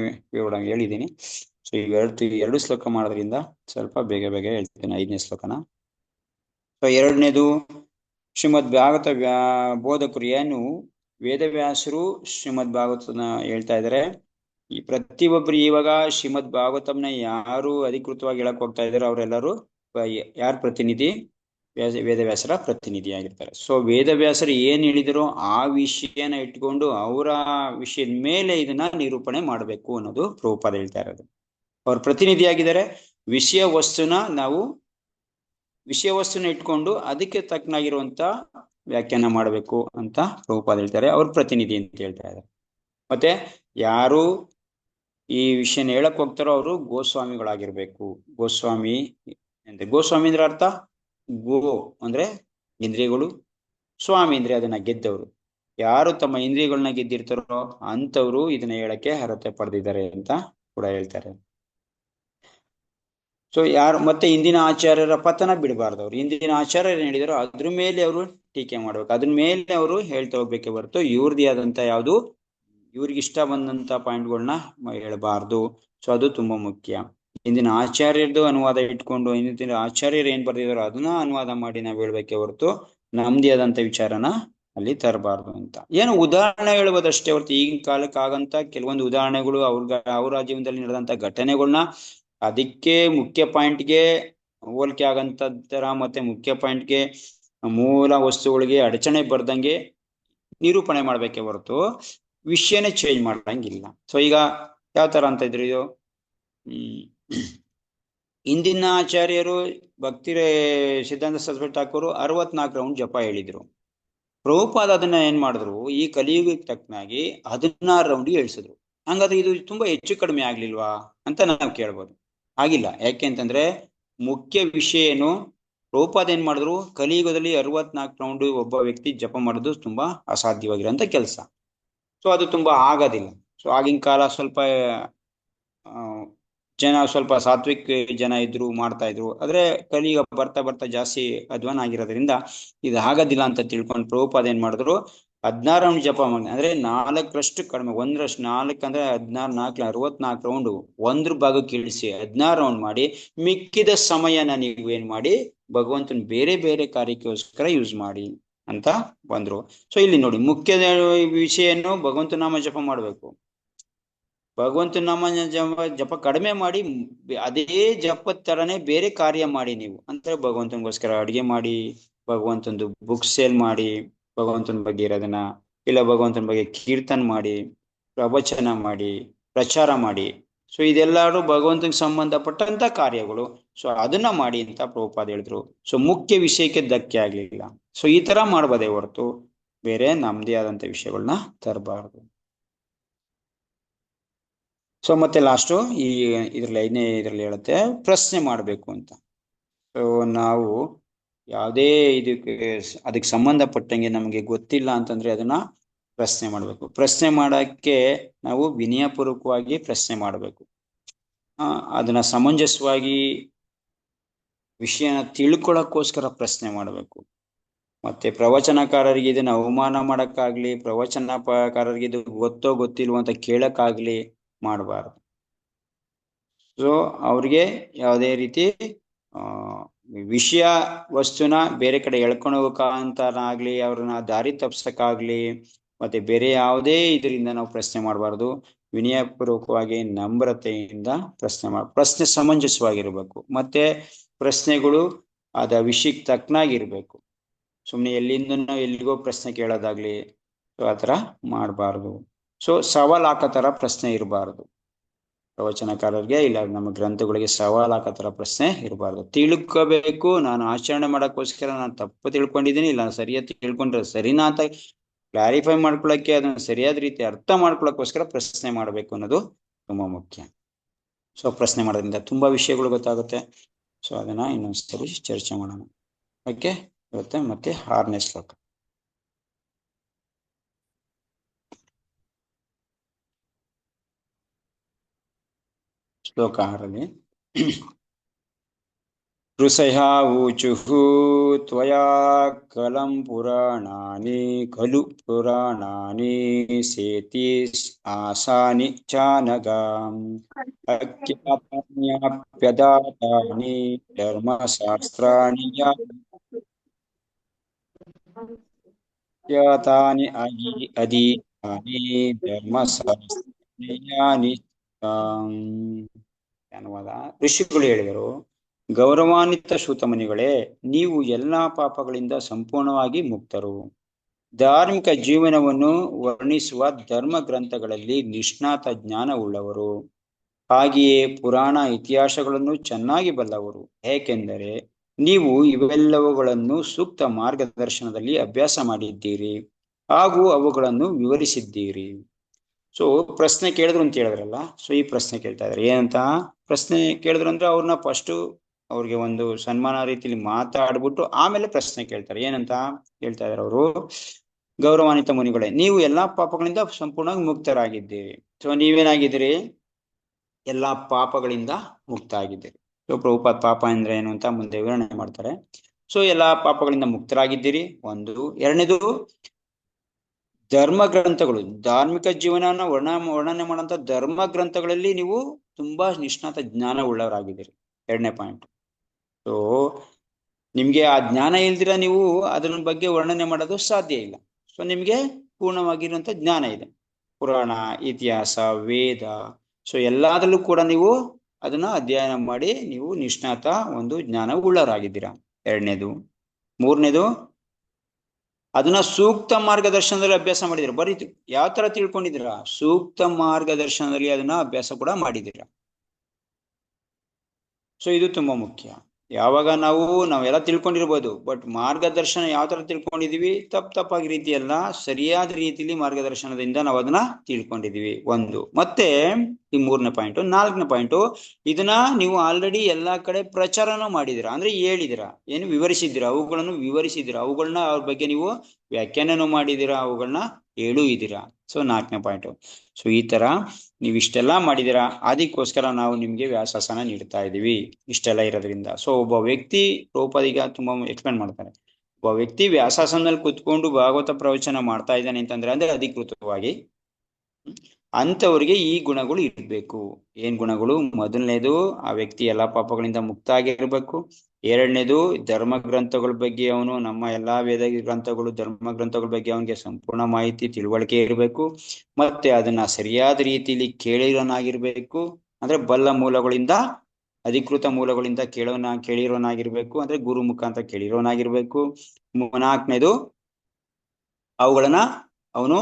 ಹೇಳಿದ್ದೀನಿ. ಸೊ ಎರಡು ಶ್ಲೋಕ ಮಾಡೋದ್ರಿಂದ ಸ್ವಲ್ಪ ಬೇಗ ಹೇಳ್ತೇನೆ 5ನೇ ಶ್ಲೋಕನ. ಸೊ 2ನೇದು ಶ್ರೀಮದ್ ಭಾಗವತ ಬೋಧಕರು ಏನು ವೇದವ್ಯಾಸರು ಶ್ರೀಮದ್ ಭಾಗವತನ ಹೇಳ್ತಾ ಇದ್ದಾರೆ. ಈ ಪ್ರತಿಯೊಬ್ಬರು ಇವಾಗ ಶ್ರೀಮದ್ ಭಾಗವತಂನ ಯಾರು ಅಧಿಕೃತವಾಗಿ ಹೇಳಕ್ ಹೋಗ್ತಾ ಇದಾರೆ ಅವರೆಲ್ಲರೂ ಯಾರ ಪ್ರತಿನಿಧಿ? ವೇದವ್ಯಾಸರ ಪ್ರತಿನಿಧಿ ಆಗಿರ್ತಾರೆ. ಸೊ ವೇದವ್ಯಾಸರು ಏನ್ ಹೇಳಿದರೋ ಆ ವಿಷಯನ ಇಟ್ಕೊಂಡು ಅವರ ವಿಷಯದ ಮೇಲೆ ಇದನ್ನ ನಿರೂಪಣೆ ಮಾಡಬೇಕು ಅನ್ನೋದು ಪ್ರಭುಪಾದ ಹೇಳ್ತಾ ಇರೋದು. ಅವ್ರ ಪ್ರತಿನಿಧಿ ಆಗಿದ್ದಾರೆ. ವಿಷಯ ವಸ್ತುನ ಇಟ್ಕೊಂಡು ಅದಕ್ಕೆ ತಕ್ಕನಾಗಿರುವಂತ ವ್ಯಾಖ್ಯಾನ ಮಾಡಬೇಕು ಅಂತ ಪ್ರಭುಪಾದ ಹೇಳ್ತಾರೆ. ಅವ್ರ ಪ್ರತಿನಿಧಿ ಅಂತ ಹೇಳ್ತಾ ಇದ್ದಾರೆ. ಮತ್ತೆ ಯಾರು ಈ ವಿಷಯನ ಹೇಳಕ್ ಹೋಗ್ತಾರೋ ಅವರು ಗೋಸ್ವಾಮಿಗಳಾಗಿರ್ಬೇಕು. ಗೋಸ್ವಾಮಿ ಅಂದ್ರೆ ಅರ್ಥ ಗೋ ಅಂದ್ರೆ ಇಂದ್ರಿಯಗಳು, ಸ್ವಾಮಿ ಅಂದ್ರೆ ಅದನ್ನ ಗೆದ್ದವರು. ಯಾರು ತಮ್ಮ ಇಂದ್ರಿಯಗಳನ್ನ ಗೆದ್ದಿರ್ತಾರೋ ಅಂತವ್ರು ಇದನ್ನ ಹೇಳಕ್ಕೆ ಅರ್ಹತೆ ಪಡೆದಿದ್ದಾರೆ ಅಂತ ಕೂಡ ಹೇಳ್ತಾರೆ. ಸೊ ಮತ್ತೆ ಇಂದಿನ ಆಚಾರ್ಯರ ಪತನ ಬಿಡಬಾರ್ದು. ಅವ್ರು ಇಂದಿನ ಆಚಾರ್ಯರು ಹೇಳಿದಾರೋ ಅದ್ರ ಮೇಲೆ ಅವರು ಟೀಕೆ ಮಾಡ್ಬೇಕು, ಅದ್ರ ಮೇಲೆ ಅವರು ಹೇಳ್ತಾ ಹೋಗ್ಬೇಕೆ ಹೊರತು ಇವ್ರದೇ ಆದಂತ ಯಾವುದು ಇವ್ರಿಗೆ ಇಷ್ಟ ಬಂದಂತ ಪಾಯಿಂಟ್ಗಳನ್ನ ಹೇಳಬಾರ್ದು. ಸೊ ಅದು ತುಂಬಾ ಮುಖ್ಯ. ಇಂದಿನ ಆಚಾರ್ಯರದು ಅನುವಾದ ಇಟ್ಕೊಂಡು ಇಂದಿನ ಆಚಾರ್ಯರು ಏನ್ ಬರ್ದಿದಾರೋ ಅದನ್ನ ಅನುವಾದ ಮಾಡಿ ನಾವ್ ಹೇಳ್ಬೇಕೆ ಹೊರತು ನಮ್ದೇ ಆದಂತ ವಿಚಾರನ ಅಲ್ಲಿ ತರಬಾರ್ದು ಅಂತ. ಏನು ಉದಾಹರಣೆ ಹೇಳ್ಬೋದಷ್ಟೇ ಹೊರತು ಈಗಿನ ಕಾಲಕ್ಕೆ ಆಗಂತ ಕೆಲವೊಂದು ಉದಾಹರಣೆಗಳು ಅವ್ರ ಜೀವನದಲ್ಲಿ ನಡೆದಂತ ಘಟನೆಗಳನ್ನ ಅದಕ್ಕೆ ಮುಖ್ಯ ಪಾಯಿಂಟ್ಗೆ ಹೋಲಿಕೆ ಆಗಂತ ತರ ಮತ್ತೆ ಮುಖ್ಯ ಪಾಯಿಂಟ್ಗೆ ಮೂಲ ವಸ್ತುಗಳಿಗೆ ಅಡಚಣೆ ಬರ್ದಂಗೆ ನಿರೂಪಣೆ ಮಾಡ್ಬೇಕೆ ಹೊರತು ವಿಷಯನೇ ಚೇಂಜ್ ಮಾಡಂಗಿಲ್ಲ. ಸೊ ಈಗ ಯಾವ ತರ ಅಂತ ಇದ್ರು ಇದು ಇಂದಿನ ಆಚಾರ್ಯರು ಭಕ್ತಿ ಸಿದ್ಧಾಂತ ಸರಸ್ವತಿ ಠಾಕೂರು 64 ರೌಂಡ್ ಜಪ ಹೇಳಿದ್ರು. ಪ್ರಭುಪಾದ ಅದನ್ನ ಏನ್ ಮಾಡಿದ್ರು, ಈ ಕಲಿಯುಗಕ್ಕೆ ತಕ್ಕನಾಗಿ 16 ರೌಂಡ್ ಇಳಿಸಿದ್ರು. ಹಂಗಾದ್ರೆ ಇದು ತುಂಬಾ ಹೆಚ್ಚು ಕಡಿಮೆ ಆಗ್ಲಿಲ್ವಾ ಅಂತ ನಾವು ಕೇಳ್ಬೋದು. ಆಗಿಲ್ಲ. ಯಾಕೆ ಅಂತಂದ್ರೆ ಮುಖ್ಯ ವಿಷಯ ಏನು, ಪ್ರಭುಪಾದ ಏನ್ ಮಾಡಿದ್ರು, ಕಲಿಯುಗದಲ್ಲಿ 64 ರೌಂಡ್ ಒಬ್ಬ ವ್ಯಕ್ತಿ ಜಪ ಮಾಡೋದು ತುಂಬಾ ಅಸಾಧ್ಯವಾಗಿರೋಂಥ ಕೆಲಸ. ಸೊ ಅದು ತುಂಬಾ ಆಗೋದಿಲ್ಲ. ಸೊ ಆಗಿನ ಕಾಲ ಸ್ವಲ್ಪ ಜನ ಸ್ವಲ್ಪ ಸಾತ್ವಿಕ ಜನ ಇದ್ರು, ಮಾಡ್ತಾ ಇದ್ರು. ಆದ್ರೆ ಕಲಿಯುಗ ಬರ್ತಾ ಜಾಸ್ತಿ ಅಧ್ವಾನ ಆಗಿರೋದ್ರಿಂದ ಇದು ಆಗೋದಿಲ್ಲ ಅಂತ ತಿಳ್ಕೊಂಡು ಪ್ರಭುಪಾದ ಏನ್ ಮಾಡಿದ್ರು, 16 ರೌಂಡ್ ಜಪ ಮಾಡಿ, ಅಂದ್ರೆ 4ರಷ್ಟು ಕಡಿಮೆ, 1ರಷ್ಟು 4 ಅಂದ್ರೆ 16 4 64 ರೌಂಡ್ 1 ಭಾಗಕ್ಕೆ ಇಳಿಸಿ 16 ರೌಂಡ್ ಮಾಡಿ ಮಿಕ್ಕಿದ ಸಮಯನ ನೀವು ಏನ್ ಮಾಡಿ ಭಗವಂತನ ಬೇರೆ ಬೇರೆ ಕಾರ್ಯಕ್ಕೋಸ್ಕರ ಯೂಸ್ ಮಾಡಿ ಅಂತ ಬಂದ್ರು. ಸೊ ಇಲ್ಲಿ ನೋಡಿ ಮುಖ್ಯ ವಿಷಯ ಏನು, ಭಗವಂತ ನಾಮ ಜಪ ಮಾಡ್ಬೇಕು. ಭಗವಂತನ ನಾಮ ಜಪ ಕಡಿಮೆ ಮಾಡಿ ಅದೇ ಜಪದ ತರನೇ ಬೇರೆ ಕಾರ್ಯ ಮಾಡಿ ನೀವು. ಅಂದ್ರೆ ಭಗವಂತನಿಗೋಸ್ಕರ ಅಡಿಗೆ ಮಾಡಿ, ಭಗವಂತಂದು ಬುಕ್ ಸೇಲ್ ಮಾಡಿ, ಭಗವಂತನ ಬಗ್ಗೆ ಇರೋದನ್ನ, ಇಲ್ಲ ಭಗವಂತನ ಬಗ್ಗೆ ಕೀರ್ತನ್ ಮಾಡಿ, ಪ್ರವಚನ ಮಾಡಿ, ಪ್ರಚಾರ ಮಾಡಿ. ಸೊ ಇದೆಲ್ಲರೂ ಭಗವಂತನಿಗೆ ಸಂಬಂಧಪಟ್ಟಂತ ಕಾರ್ಯಗಳು. ಸೊ ಅದನ್ನ ಮಾಡಿ ಅಂತ ಪ್ರಭುಪಾದ ಹೇಳಿದ್ರು. ಸೊ ಮುಖ್ಯ ವಿಷಯಕ್ಕೆ ಧಕ್ಕೆ ಆಗ್ಲಿಲ್ಲ. ಸೊ ಈ ತರ ಮಾಡ್ಬೋದೇ ಹೊರತು ಬೇರೆ ನಮ್ದೇ ಆದಂತ ವಿಷಯಗಳನ್ನ ತರಬಾರ್ದು. ಸೊ ಮತ್ತೆ ಲಾಸ್ಟು ಇದ್ರಲ್ಲಿ 5ನೇ ಹೇಳುತ್ತೆ ಪ್ರಶ್ನೆ ಮಾಡಬೇಕು ಅಂತ. ಸೊ ನಾವು ಯಾವುದೇ ಅದಕ್ಕೆ ಸಂಬಂಧಪಟ್ಟಂಗೆ ನಮಗೆ ಗೊತ್ತಿಲ್ಲ ಅಂತಂದ್ರೆ ಅದನ್ನ ಪ್ರಶ್ನೆ ಮಾಡಬೇಕು. ಪ್ರಶ್ನೆ ಮಾಡಕ್ಕೆ ನಾವು ವಿನಯಪೂರ್ವಕವಾಗಿ ಪ್ರಶ್ನೆ ಮಾಡಬೇಕು. ಅದನ್ನ ಸಮಂಜಸವಾಗಿ ವಿಷಯನ ತಿಳ್ಕೊಳಕ್ಕೋಸ್ಕರ ಪ್ರಶ್ನೆ ಮಾಡಬೇಕು. ಮತ್ತೆ ಪ್ರವಚನಕಾರರಿಗೆ ಇದನ್ನ ಅವಮಾನ ಮಾಡಕ್ಕಾಗ್ಲಿ, ಪ್ರವಚನಕಾರರಿಗೆ ಇದು ಗೊತ್ತೋ ಗೊತ್ತಿಲ್ವೋ ಅಂತ ಕೇಳಕ್ಕಾಗ್ಲಿ ಮಾಡಬಾರ್ದು. ಸೊ ಅವ್ರಿಗೆ ಯಾವುದೇ ರೀತಿ ವಿಷಯ ವಸ್ತುನ ಬೇರೆ ಕಡೆ ಎಳ್ಕೊಂಡು ಹೋಗಕ್ಕಾಗ್ಲಿ, ಅವ್ರನ್ನ ದಾರಿ ತಪ್ಸಕ್ಕಾಗ್ಲಿ, ಮತ್ತೆ ಬೇರೆ ಯಾವುದೇ ಇದರಿಂದ ನಾವು ಪ್ರಶ್ನೆ ಮಾಡಬಾರ್ದು. ವಿನಯಪೂರ್ವಕವಾಗಿ ನಮ್ರತೆಯಿಂದ ಪ್ರಶ್ನೆ ಸಮಂಜಸವಾಗಿರ್ಬೇಕು. ಮತ್ತೆ ಪ್ರಶ್ನೆಗಳು ಅದ ವಿಷಯಕ್ಕೆ ತಕ್ಕನಾಗಿರ್ಬೇಕು. ಸುಮ್ಮನೆ ಎಲ್ಲಿಂದ ಎಲ್ಲಿಗೋ ಪ್ರಶ್ನೆ ಕೇಳೋದಾಗ್ಲಿ ಆತರ ಮಾಡಬಾರ್ದು. ಸೊ ಸವಾಲ್ ಹಾಕೋ ತರ ಪ್ರಶ್ನೆ ಇರಬಾರ್ದು. ಪ್ರವಚನಕಾರರಿಗೆ ಇಲ್ಲ ನಮ್ಮ ಗ್ರಂಥಗಳಿಗೆ ಸವಾಲ್ ಹಾಕೋ ತರ ಪ್ರಶ್ನೆ ಇರಬಾರ್ದು. ತಿಳ್ಕೋಬೇಕು, ನಾನು ಆಚರಣೆ ಮಾಡಕ್ಕೋಸ್ಕರ ನಾನು ತಪ್ಪು ತಿಳ್ಕೊಂಡಿದ್ದೀನಿ, ಇಲ್ಲ ಸರಿಯಾಗಿ ತಿಳ್ಕೊಂಡ್ರೆ ಸರಿನಾ ಅಂತ ಕ್ಲಾರಿಫೈ ಮಾಡ್ಕೊಳಕ್ಕೆ, ಅದನ್ನ ಸರಿಯಾದ ರೀತಿ ಅರ್ಥ ಮಾಡ್ಕೊಳಕ್ಕೋಸ್ಕರ ಪ್ರಶ್ನೆ ಮಾಡಬೇಕು ಅನ್ನೋದು ತುಂಬಾ ಮುಖ್ಯ. ಸೊ ಪ್ರಶ್ನೆ ಮಾಡೋದ್ರಿಂದ ತುಂಬಾ ವಿಷಯಗಳು ಗೊತ್ತಾಗುತ್ತೆ. ಸೊ ಅದನ್ನ ಇನ್ನೊಂದ್ಸರಿ ಚರ್ಚೆ ಮಾಡೋಣ. ಓಕೆ, ಇವತ್ತು ಮತ್ತೆ 6ನೇ ಶ್ಲೋಕ. ಶ್ಲೋಕ 6ರಲ್ಲಿ ಋಷಯ ಊಚುಃ ತ್ವಯಾ ಕಲಂ ಪುರಾಣಾನಿ ಖಲು ಪುರಾಣಾನಿ ಸೇತಿ ಆಸಾನಿ ಚಾನಗಾಂ ಅಜ್ಞಾತಾನ್ಯಪ್ಯದಾತಾನಿ ಧರ್ಮಶಾಸ್ತ್ರಾಣಿ ಯಾತಾನಿ ಅದೀತಾನಿ ಧರ್ಮಶಾಸ್ತ್ರಾಣಿ ಅನುವಾದ. ಋಷಿಗಳು ಹೇಳಿದರು, ಗೌರವಾನ್ವಿತ ಶ್ರುತಮುನಿಗಳೇ, ನೀವು ಎಲ್ಲಾ ಪಾಪಗಳಿಂದ ಸಂಪೂರ್ಣವಾಗಿ ಮುಕ್ತರು. ಧಾರ್ಮಿಕ ಜೀವನವನ್ನು ವರ್ಣಿಸುವ ಧರ್ಮ ಗ್ರಂಥಗಳಲ್ಲಿ ನಿಷ್ಣಾತ ಜ್ಞಾನವುಳ್ಳವರು, ಹಾಗೆಯೇ ಪುರಾಣ ಇತಿಹಾಸಗಳನ್ನು ಚೆನ್ನಾಗಿ ಬಲ್ಲವರು. ಏಕೆಂದರೆ ನೀವು ಇವೆಲ್ಲವುಗಳನ್ನು ಸೂಕ್ತ ಮಾರ್ಗದರ್ಶನದಲ್ಲಿ ಅಭ್ಯಾಸ ಮಾಡಿದ್ದೀರಿ ಹಾಗೂ ಅವುಗಳನ್ನು ವಿವರಿಸಿದ್ದೀರಿ. ಸೊ ಪ್ರಶ್ನೆ ಕೇಳಿದ್ರು ಅಂತ ಹೇಳಿದ್ರಲ್ಲ, ಸೊ ಈ ಪ್ರಶ್ನೆ ಕೇಳ್ತಾ ಇದಾರೆ. ಏನಂತ ಪ್ರಶ್ನೆ ಕೇಳಿದ್ರು ಅಂದ್ರೆ ಅವ್ರನ್ನ ಫಸ್ಟ್ ಅವ್ರಿಗೆ ಒಂದು ಸನ್ಮಾನ ರೀತಿಯಲ್ಲಿ ಮಾತಾಡ್ಬಿಟ್ಟು ಆಮೇಲೆ ಪ್ರಶ್ನೆ ಕೇಳ್ತಾರೆ. ಏನಂತ ಹೇಳ್ತಾ ಇದಾರೆ ಅವರು, ಗೌರವಾನ್ವಿತ ಮುನಿಗಳೇ, ನೀವು ಎಲ್ಲಾ ಪಾಪಗಳಿಂದ ಸಂಪೂರ್ಣವಾಗಿ ಮುಕ್ತರಾಗಿದ್ದೀರಿ. ಸೊ ನೀವೇನಾಗಿದ್ದೀರಿ? ಎಲ್ಲಾ ಪಾಪಗಳಿಂದ ಮುಕ್ತ ಆಗಿದ್ದೀರಿ. ಸೊ ಪ್ರಭುಪಾದ ಪಾಪ ಅಂದ್ರೆ ಏನು ಅಂತ ಮುಂದೆ ವಿವರಣೆ ಮಾಡ್ತಾರೆ. ಸೊ ಎಲ್ಲಾ ಪಾಪಗಳಿಂದ ಮುಕ್ತರಾಗಿದ್ದೀರಿ ಒಂದು. ಎರಡನೇದು, ಧರ್ಮ ಗ್ರಂಥಗಳು, ಧಾರ್ಮಿಕ ಜೀವನನ ವರ್ಣನೆ ಮಾಡುವಂತ ಧರ್ಮ ಗ್ರಂಥಗಳಲ್ಲಿ ನೀವು ತುಂಬಾ ನಿಷ್ಣಾತ ಜ್ಞಾನ ಉಳ್ಳವರಾಗಿದ್ದೀರಿ. 2ನೇ ಪಾಯಿಂಟ್. ಸೊ ನಿಮ್ಗೆ ಆ ಜ್ಞಾನ ಇಲ್ದಿರ ನೀವು ಅದರ ಬಗ್ಗೆ ವರ್ಣನೆ ಮಾಡೋದು ಸಾಧ್ಯ ಇಲ್ಲ. ಸೊ ನಿಮ್ಗೆ ಪೂರ್ಣವಾಗಿರುವಂತ ಜ್ಞಾನ ಇದೆ, ಪುರಾಣ, ಇತಿಹಾಸ, ವೇದ, ಸೊ ಎಲ್ಲದರಲ್ಲೂ ಕೂಡ ನೀವು ಅದನ್ನ ಅಧ್ಯಯನ ಮಾಡಿ ನೀವು ನಿಷ್ಣಾತ ಒಂದು ಜ್ಞಾನ ಉಳ್ಳವರಾಗಿದ್ದೀರಾ. 2ನೇದು. 3ನೇದು, ಅದನ್ನ ಸೂಕ್ತ ಮಾರ್ಗದರ್ಶನದಲ್ಲಿ ಅಭ್ಯಾಸ ಮಾಡಿದಿರ. ಬರೀತು ಯಾವ ತರ ತಿಳ್ಕೊಂಡಿದ್ದೀರಾ? ಸೂಕ್ತ ಮಾರ್ಗದರ್ಶನದಲ್ಲಿ ಅದನ್ನ ಅಭ್ಯಾಸ ಕೂಡ ಮಾಡಿದ್ದೀರಾ. ಸೊ ಇದು ತುಂಬಾ ಮುಖ್ಯ. ಯಾವಾಗ ನಾವೆಲ್ಲ ತಿಳ್ಕೊಂಡಿರ್ಬೋದು, ಬಟ್ ಮಾರ್ಗದರ್ಶನ ಯಾವ ತರ ತಿಳ್ಕೊಂಡಿದೀವಿ, ತಪ್ಪಾಗಿ ರೀತಿಯಲ್ಲ, ಸರಿಯಾದ ರೀತಿಯಲ್ಲಿ ಮಾರ್ಗದರ್ಶನದಿಂದ ನಾವು ಅದನ್ನ ತಿಳ್ಕೊಂಡಿದೀವಿ ಒಂದು. ಮತ್ತೆ ಈ 3ನೇ ಪಾಯಿಂಟ್. 4ನೇ ಪಾಯಿಂಟ್, ಇದನ್ನ ನೀವು ಆಲ್ರೆಡಿ ಎಲ್ಲಾ ಕಡೆ ಪ್ರಚಾರನೂ ಮಾಡಿದಿರಾ, ಅಂದ್ರೆ ಹೇಳಿದಿರಾ, ಏನು ವಿವರಿಸಿದ್ದೀರಾ, ಅವುಗಳನ್ನು ವಿವರಿಸಿದ್ದೀರಾ, ಅವುಗಳನ್ನ ಅವ್ರ ಬಗ್ಗೆ ನೀವು ವ್ಯಾಖ್ಯಾನನೂ ಮಾಡಿದಿರಾ, ಅವುಗಳನ್ನ ಹೇಳೂ ಇದ್ದೀರಾ. ಸೊ 4ನೇ ಪಾಯಿಂಟ್. ಸೊ ಈ ತರ ನೀವು ಇಷ್ಟೆಲ್ಲ ಮಾಡಿದಿರಾ, ಅದಕ್ಕೋಸ್ಕರ ನಾವು ನಿಮ್ಗೆ ವ್ಯಾಸಾಸನ ನೀಡ್ತಾ ಇದೀವಿ, ಇಷ್ಟೆಲ್ಲ ಇರೋದ್ರಿಂದ. ಸೊ ಒಬ್ಬ ವ್ಯಕ್ತಿ, ಪ್ರಭುಪಾದಿಗ ತುಂಬಾ ಎಕ್ಸ್ಪ್ಲೇನ್ ಮಾಡ್ತಾರೆ, ಒಬ್ಬ ವ್ಯಕ್ತಿ ವ್ಯಾಸಾಸನದಲ್ಲಿ ಕುತ್ಕೊಂಡು ಭಾಗವತ ಪ್ರವಚನ ಮಾಡ್ತಾ ಇದ್ದಾನೆ ಅಂತಂದ್ರೆ ಅಂದ್ರೆ ಅಧಿಕೃತವಾಗಿ, ಅಂತವರಿಗೆ ಈ ಗುಣಗಳು ಇರ್ಬೇಕು. ಏನ್ ಗುಣಗಳು? ಮೊದಲನೇದು, ಆ ವ್ಯಕ್ತಿ ಎಲ್ಲಾ ಪಾಪಗಳಿಂದ ಮುಕ್ತ ಆಗಿರ್ಬೇಕು. 2ನೇದು, ಧರ್ಮ ಗ್ರಂಥಗಳ ಬಗ್ಗೆ ಅವನು, ನಮ್ಮ ಎಲ್ಲಾ ವೇದ ಗ್ರಂಥಗಳು, ಧರ್ಮ ಗ್ರಂಥಗಳ ಬಗ್ಗೆ ಅವನಿಗೆ ಸಂಪೂರ್ಣ ಮಾಹಿತಿ, ತಿಳುವಳಿಕೆ ಇರಬೇಕು. ಮತ್ತೆ ಅದನ್ನ ಸರಿಯಾದ ರೀತಿಯಲ್ಲಿ ಕೇಳಿರೋನಾಗಿರ್ಬೇಕು, ಅಂದ್ರೆ ಬಲ್ಲ ಮೂಲಗಳಿಂದ, ಅಧಿಕೃತ ಮೂಲಗಳಿಂದ ಕೇಳಿರೋನಾಗಿರ್ಬೇಕು, ಅಂದ್ರೆ ಗುರು ಮುಖಾಂತರ ಕೇಳಿರೋನಾಗಿರ್ಬೇಕು. 4ನೇದು, ಅವುಗಳನ್ನ ಅವನು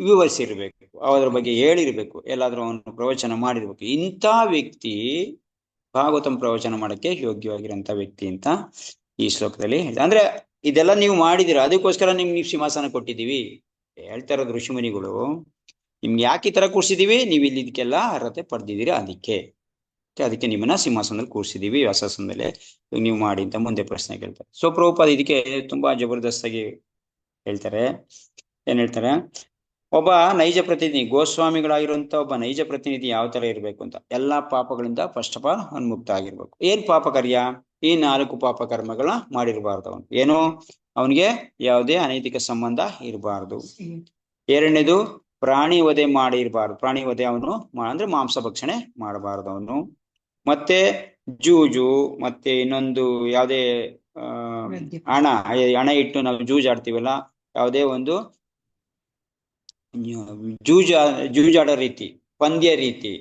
ವಿವರಿಸಿರ್ಬೇಕು, ಅದ್ರ ಬಗ್ಗೆ ಹೇಳಿರ್ಬೇಕು, ಎಲ್ಲಾದ್ರೂ ಅವನು ಪ್ರವಚನ ಮಾಡಿರ್ಬೇಕು. ಇಂಥ ವ್ಯಕ್ತಿ ಭಾಗವತಂ ಪ್ರವಚನ ಮಾಡಕ್ಕೆ ಯೋಗ್ಯವಾಗಿರೋಂಥ ವ್ಯಕ್ತಿ ಅಂತ ಈ ಶ್ಲೋಕದಲ್ಲಿ ಅಂದ್ರೆ ಇದೆಲ್ಲ ನೀವು ಮಾಡಿದಿರ, ಅದಕ್ಕೋಸ್ಕರ ನಿಮ್ಗೆ ಸಿಂಹಾಸನ ಕೊಟ್ಟಿದ್ದೀವಿ ಹೇಳ್ತಾ ಇರೋದು ಋಷಿಮುನಿಗಳು. ನಿಮ್ಗೆ ಯಾಕೆ ಈ ತರ ಕೂರ್ಸಿದೀವಿ? ನೀವು ಇಲ್ಲಿ ಇದಕ್ಕೆಲ್ಲ ಅರ್ಹತೆ ಪಡೆದಿದ್ದೀರಿ, ಅದಕ್ಕೆ ನಿಮ್ಮನ್ನ ಸಿಂಹಾಸನದಲ್ಲಿ ಕೂರ್ಸಿದೀವಿ, ವ್ಯಾಸಾಸನದಲ್ಲಿ ನೀವು ಮಾಡಿ ಅಂತ ಮುಂದೆ ಪ್ರಶ್ನೆ ಕೇಳ್ತಾರೆ. ಸೊ ಪ್ರಭುಪಾದ ಇದಕ್ಕೆ ತುಂಬಾ ಜಬರ್ದಸ್ತಾಗಿ ಹೇಳ್ತಾರೆ. ಏನ್ ಹೇಳ್ತಾರೆ? ಒಬ್ಬ ನೈಜ ಪ್ರತಿನಿಧಿ, ಗೋಸ್ವಾಮಿಗಳಾಗಿರುವಂತ ಒಬ್ಬ ನೈಜ ಪ್ರತಿನಿಧಿ ಯಾವ ತರ ಇರ್ಬೇಕು ಅಂತ, ಎಲ್ಲಾ ಪಾಪಗಳಿಂದ ಫಸ್ಟ್ ಆಫ್ ಆಲ್ ಮುಕ್ತ ಆಗಿರ್ಬೇಕು. ಏನ್ ಪಾಪ ಕಾರ್ಯ? ಈ 4 ಪಾಪ ಕರ್ಮಗಳನ್ನ ಮಾಡಿರ್ಬಾರ್ದು ಅವನು. ಏನು? ಅವನಿಗೆ ಯಾವುದೇ ಅನೈತಿಕ ಸಂಬಂಧ ಇರಬಾರ್ದು. 2ನೇದು, ಪ್ರಾಣಿ ವಧೆ ಮಾಡಿರ್ಬಾರ್ದು. ಪ್ರಾಣಿ ವಧೆ ಅವನು ಅಂದ್ರೆ ಮಾಂಸ ಭಕ್ಷಣೆ ಮಾಡಬಾರ್ದು ಅವನು. ಮತ್ತೆ ಜೂಜು, ಮತ್ತೆ ಇನ್ನೊಂದು ಯಾವುದೇ ಹಣ ಇಟ್ಟು ನಾವು ಜೂಜಾಡ್ತೀವಲ್ಲ, ಯಾವುದೇ ಒಂದು ಜೂಜಾಡೋ ರೀತಿ, ಪಂದ್ಯ ರೀತಿ,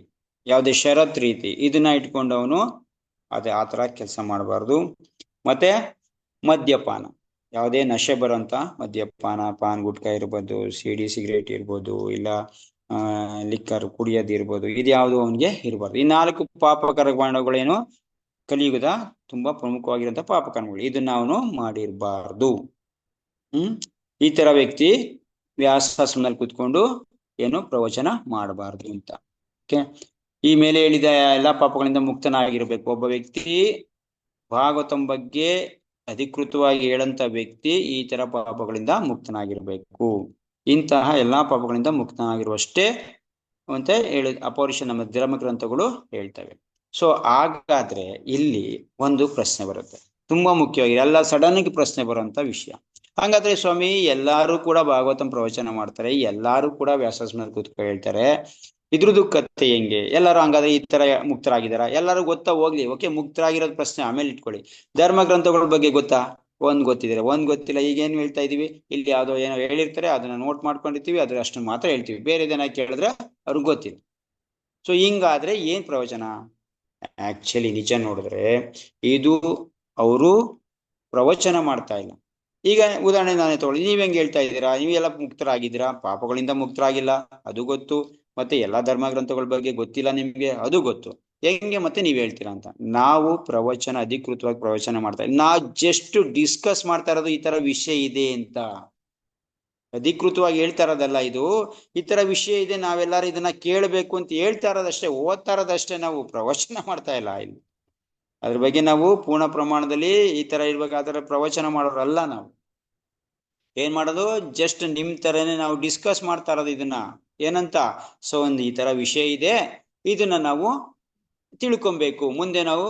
ಯಾವುದೇ ಷರತ್ ರೀತಿ, ಇದನ್ನ ಇಟ್ಕೊಂಡು ಅವನು ಆ ತರ ಕೆಲಸ ಮಾಡಬಾರ್ದು. ಮತ್ತೆ ಮದ್ಯಪಾನ, ಯಾವುದೇ ನಶೆ ಬರೋಂತ ಮದ್ಯಪಾನ, ಪಾನ್ ಗುಟ್ಕಾ ಇರ್ಬೋದು, ಸಿಡಿ ಸಿಗರೇಟ್ ಇರ್ಬೋದು, ಇಲ್ಲ ಲಿಕ್ಕರ್ ಕುಡಿಯೋದಿರ್ಬೋದು, ಇದ್ಯಾವುದು ಅವನಿಗೆ ಇರಬಾರ್ದು. ಈ 4 ಪಾಪ ಕರ್ಮಗಳೇನು ಕಲಿಯುಗದ ತುಂಬಾ ಪ್ರಮುಖವಾಗಿರುವಂತ ಪಾಪ ಕರ್ಮಗಳು, ಇದನ್ನ ಅವನು ಮಾಡಿರ್ಬಾರ್ದು. ಈ ತರ ವ್ಯಕ್ತಿ ವ್ಯಾಸಾಸನದಲ್ಲಿ ಕೂತ್ಕೊಂಡು ಏನು ಪ್ರವಚನ ಮಾಡಬಾರ್ದು ಅಂತ. ಓಕೆ, ಈ ಮೇಲೆ ಹೇಳಿದ ಎಲ್ಲಾ ಪಾಪಗಳಿಂದ ಮುಕ್ತನಾಗಿರ್ಬೇಕು ಒಬ್ಬ ವ್ಯಕ್ತಿ. ಭಾಗವತಂ ಬಗ್ಗೆ ಅಧಿಕೃತವಾಗಿ ಹೇಳಂತ ವ್ಯಕ್ತಿ ಈ ತರ ಪಾಪಗಳಿಂದ ಮುಕ್ತನಾಗಿರ್ಬೇಕು. ಇಂತಹ ಎಲ್ಲಾ ಪಾಪಗಳಿಂದ ಮುಕ್ತನಾಗಿರುವಷ್ಟೇ ಅಂತ ಹೇಳಿ ಅಪೌರುಷ ನಮ್ಮ ಧರ್ಮ ಗ್ರಂಥಗಳು ಹೇಳ್ತವೆ. ಸೊ ಹಾಗಾದ್ರೆ ಇಲ್ಲಿ ಒಂದು ಪ್ರಶ್ನೆ ಬರುತ್ತೆ, ತುಂಬಾ ಮುಖ್ಯವಾಗಿ ಎಲ್ಲ ಸಡನ್ ಆಗಿ ಪ್ರಶ್ನೆ ಬರುವಂತ ವಿಷಯ. ಹಾಗಾದ್ರೆ ಸ್ವಾಮಿ ಎಲ್ಲಾರು ಕೂಡ ಭಾಗವತಂ ಪ್ರವಚನ ಮಾಡ್ತಾರೆ, ಎಲ್ಲಾರು ಕೂಡ ವ್ಯಾಸಾಸನ ಕೂತ್ಕೊಂಡು ಹೇಳ್ತಾರೆ, ಇದ್ರದ್ದು ಕಥೆ ಹೆಂಗೆ? ಎಲ್ಲರೂ ಹಂಗಾದ್ರೆ ಈ ತರ ಮುಕ್ತರಾಗಿದಾರ? ಎಲ್ಲರೂ ಗೊತ್ತಾ? ಹೋಗ್ಲಿ, ಓಕೆ, ಮುಕ್ತರಾಗಿರೋದ್ ಪ್ರಶ್ನೆ ಆಮೇಲೆ ಇಟ್ಕೊಳ್ಳಿ. ಧರ್ಮ ಗ್ರಂಥಗಳ ಬಗ್ಗೆ ಗೊತ್ತಾ? ಒಂದ್ ಗೊತ್ತಿದ್ರೆ, ಒಂದ್ ಗೊತ್ತಿಲ್ಲ. ಈಗ ಏನ್ ಹೇಳ್ತಾ ಇದೀವಿ, ಇಲ್ಲಿ ಯಾವ್ದೋ ಏನೋ ಹೇಳಿರ್ತಾರೆ, ಅದನ್ನ ನೋಟ್ ಮಾಡ್ಕೊಂಡಿರ್ತೀವಿ, ಅದ್ರ ಅಷ್ಟನ್ನ ಮಾತ್ರ ಹೇಳ್ತೀವಿ. ಬೇರೆದೇನ ಕೇಳಿದ್ರೆ ಅವ್ರಿಗೆ ಗೊತ್ತಿಲ್ಲ. ಸೊ ಹಿಂಗಾದ್ರೆ ಏನ್ ಪ್ರವಚನ? ಆಕ್ಚುಲಿ ನಿಜ ನೋಡಿದ್ರೆ ಇದು ಅವರು ಪ್ರವಚನ ಮಾಡ್ತಾ ಇಲ್ಲ. ಈಗ ಉದಾಹರಣೆ ನಾನೇ ತಗೊಳ್ಳಿ, ನೀವ್ ಹೆಂಗ್ ಹೇಳ್ತಾ ಇದ್ದೀರಾ, ನೀವೆಲ್ಲ ಮುಕ್ತರಾಗಿದ್ದೀರಾ? ಪಾಪಗಳಿಂದ ಮುಕ್ತರಾಗಿಲ್ಲ, ಅದು ಗೊತ್ತು. ಮತ್ತೆ ಎಲ್ಲಾ ಧರ್ಮ ಗ್ರಂಥಗಳ ಬಗ್ಗೆ ಗೊತ್ತಿಲ್ಲ ನಿಮ್ಗೆ, ಅದು ಗೊತ್ತು. ಹೆಂಗೆ ಮತ್ತೆ ನೀವ್ ಹೇಳ್ತೀರಾ ಅಂತ? ನಾವು ಪ್ರವಚನ ಅಧಿಕೃತವಾಗಿ ಪ್ರವಚನ ಮಾಡ್ತಾ ಇಲ್ಲ, ನಾವು ಜಸ್ಟ್ ಡಿಸ್ಕಸ್ ಮಾಡ್ತಾ ಇರೋದು ಈ ತರ ವಿಷಯ ಇದೆ ಅಂತ. ಅಧಿಕೃತವಾಗಿ ಹೇಳ್ತಾ ಇರೋದಲ್ಲ ಇದು. ಈ ತರ ವಿಷಯ ಇದೆ, ನಾವೆಲ್ಲರೂ ಇದನ್ನ ಕೇಳಬೇಕು ಅಂತ ಹೇಳ್ತಾ ಇರೋದಷ್ಟೇ, ಓದ್ತಾ ಇರೋದಷ್ಟೇ. ನಾವು ಪ್ರವಚನ ಮಾಡ್ತಾ ಇಲ್ಲ ಇಲ್ಲಿ. ಅದ್ರ ಬಗ್ಗೆ ನಾವು ಪೂರ್ಣ ಪ್ರಮಾಣದಲ್ಲಿ ಈ ತರ ಇರ್ಬೇಕಾದ್ರೆ ಪ್ರವಚನ ಮಾಡೋರಲ್ಲ ನಾವು. ಏನ್ ಮಾಡೋದು, ಜಸ್ಟ್ ನಿಮ್ ತರನೇ ನಾವು ಡಿಸ್ಕಸ್ ಮಾಡ್ತಾ ಇರೋದು ಇದನ್ನ. ಏನಂತ? ಸೊ ಒಂದು ಈ ತರ ವಿಷಯ ಇದೆ, ಇದನ್ನ ನಾವು ತಿಳ್ಕೊಬೇಕು. ಮುಂದೆ ನಾವು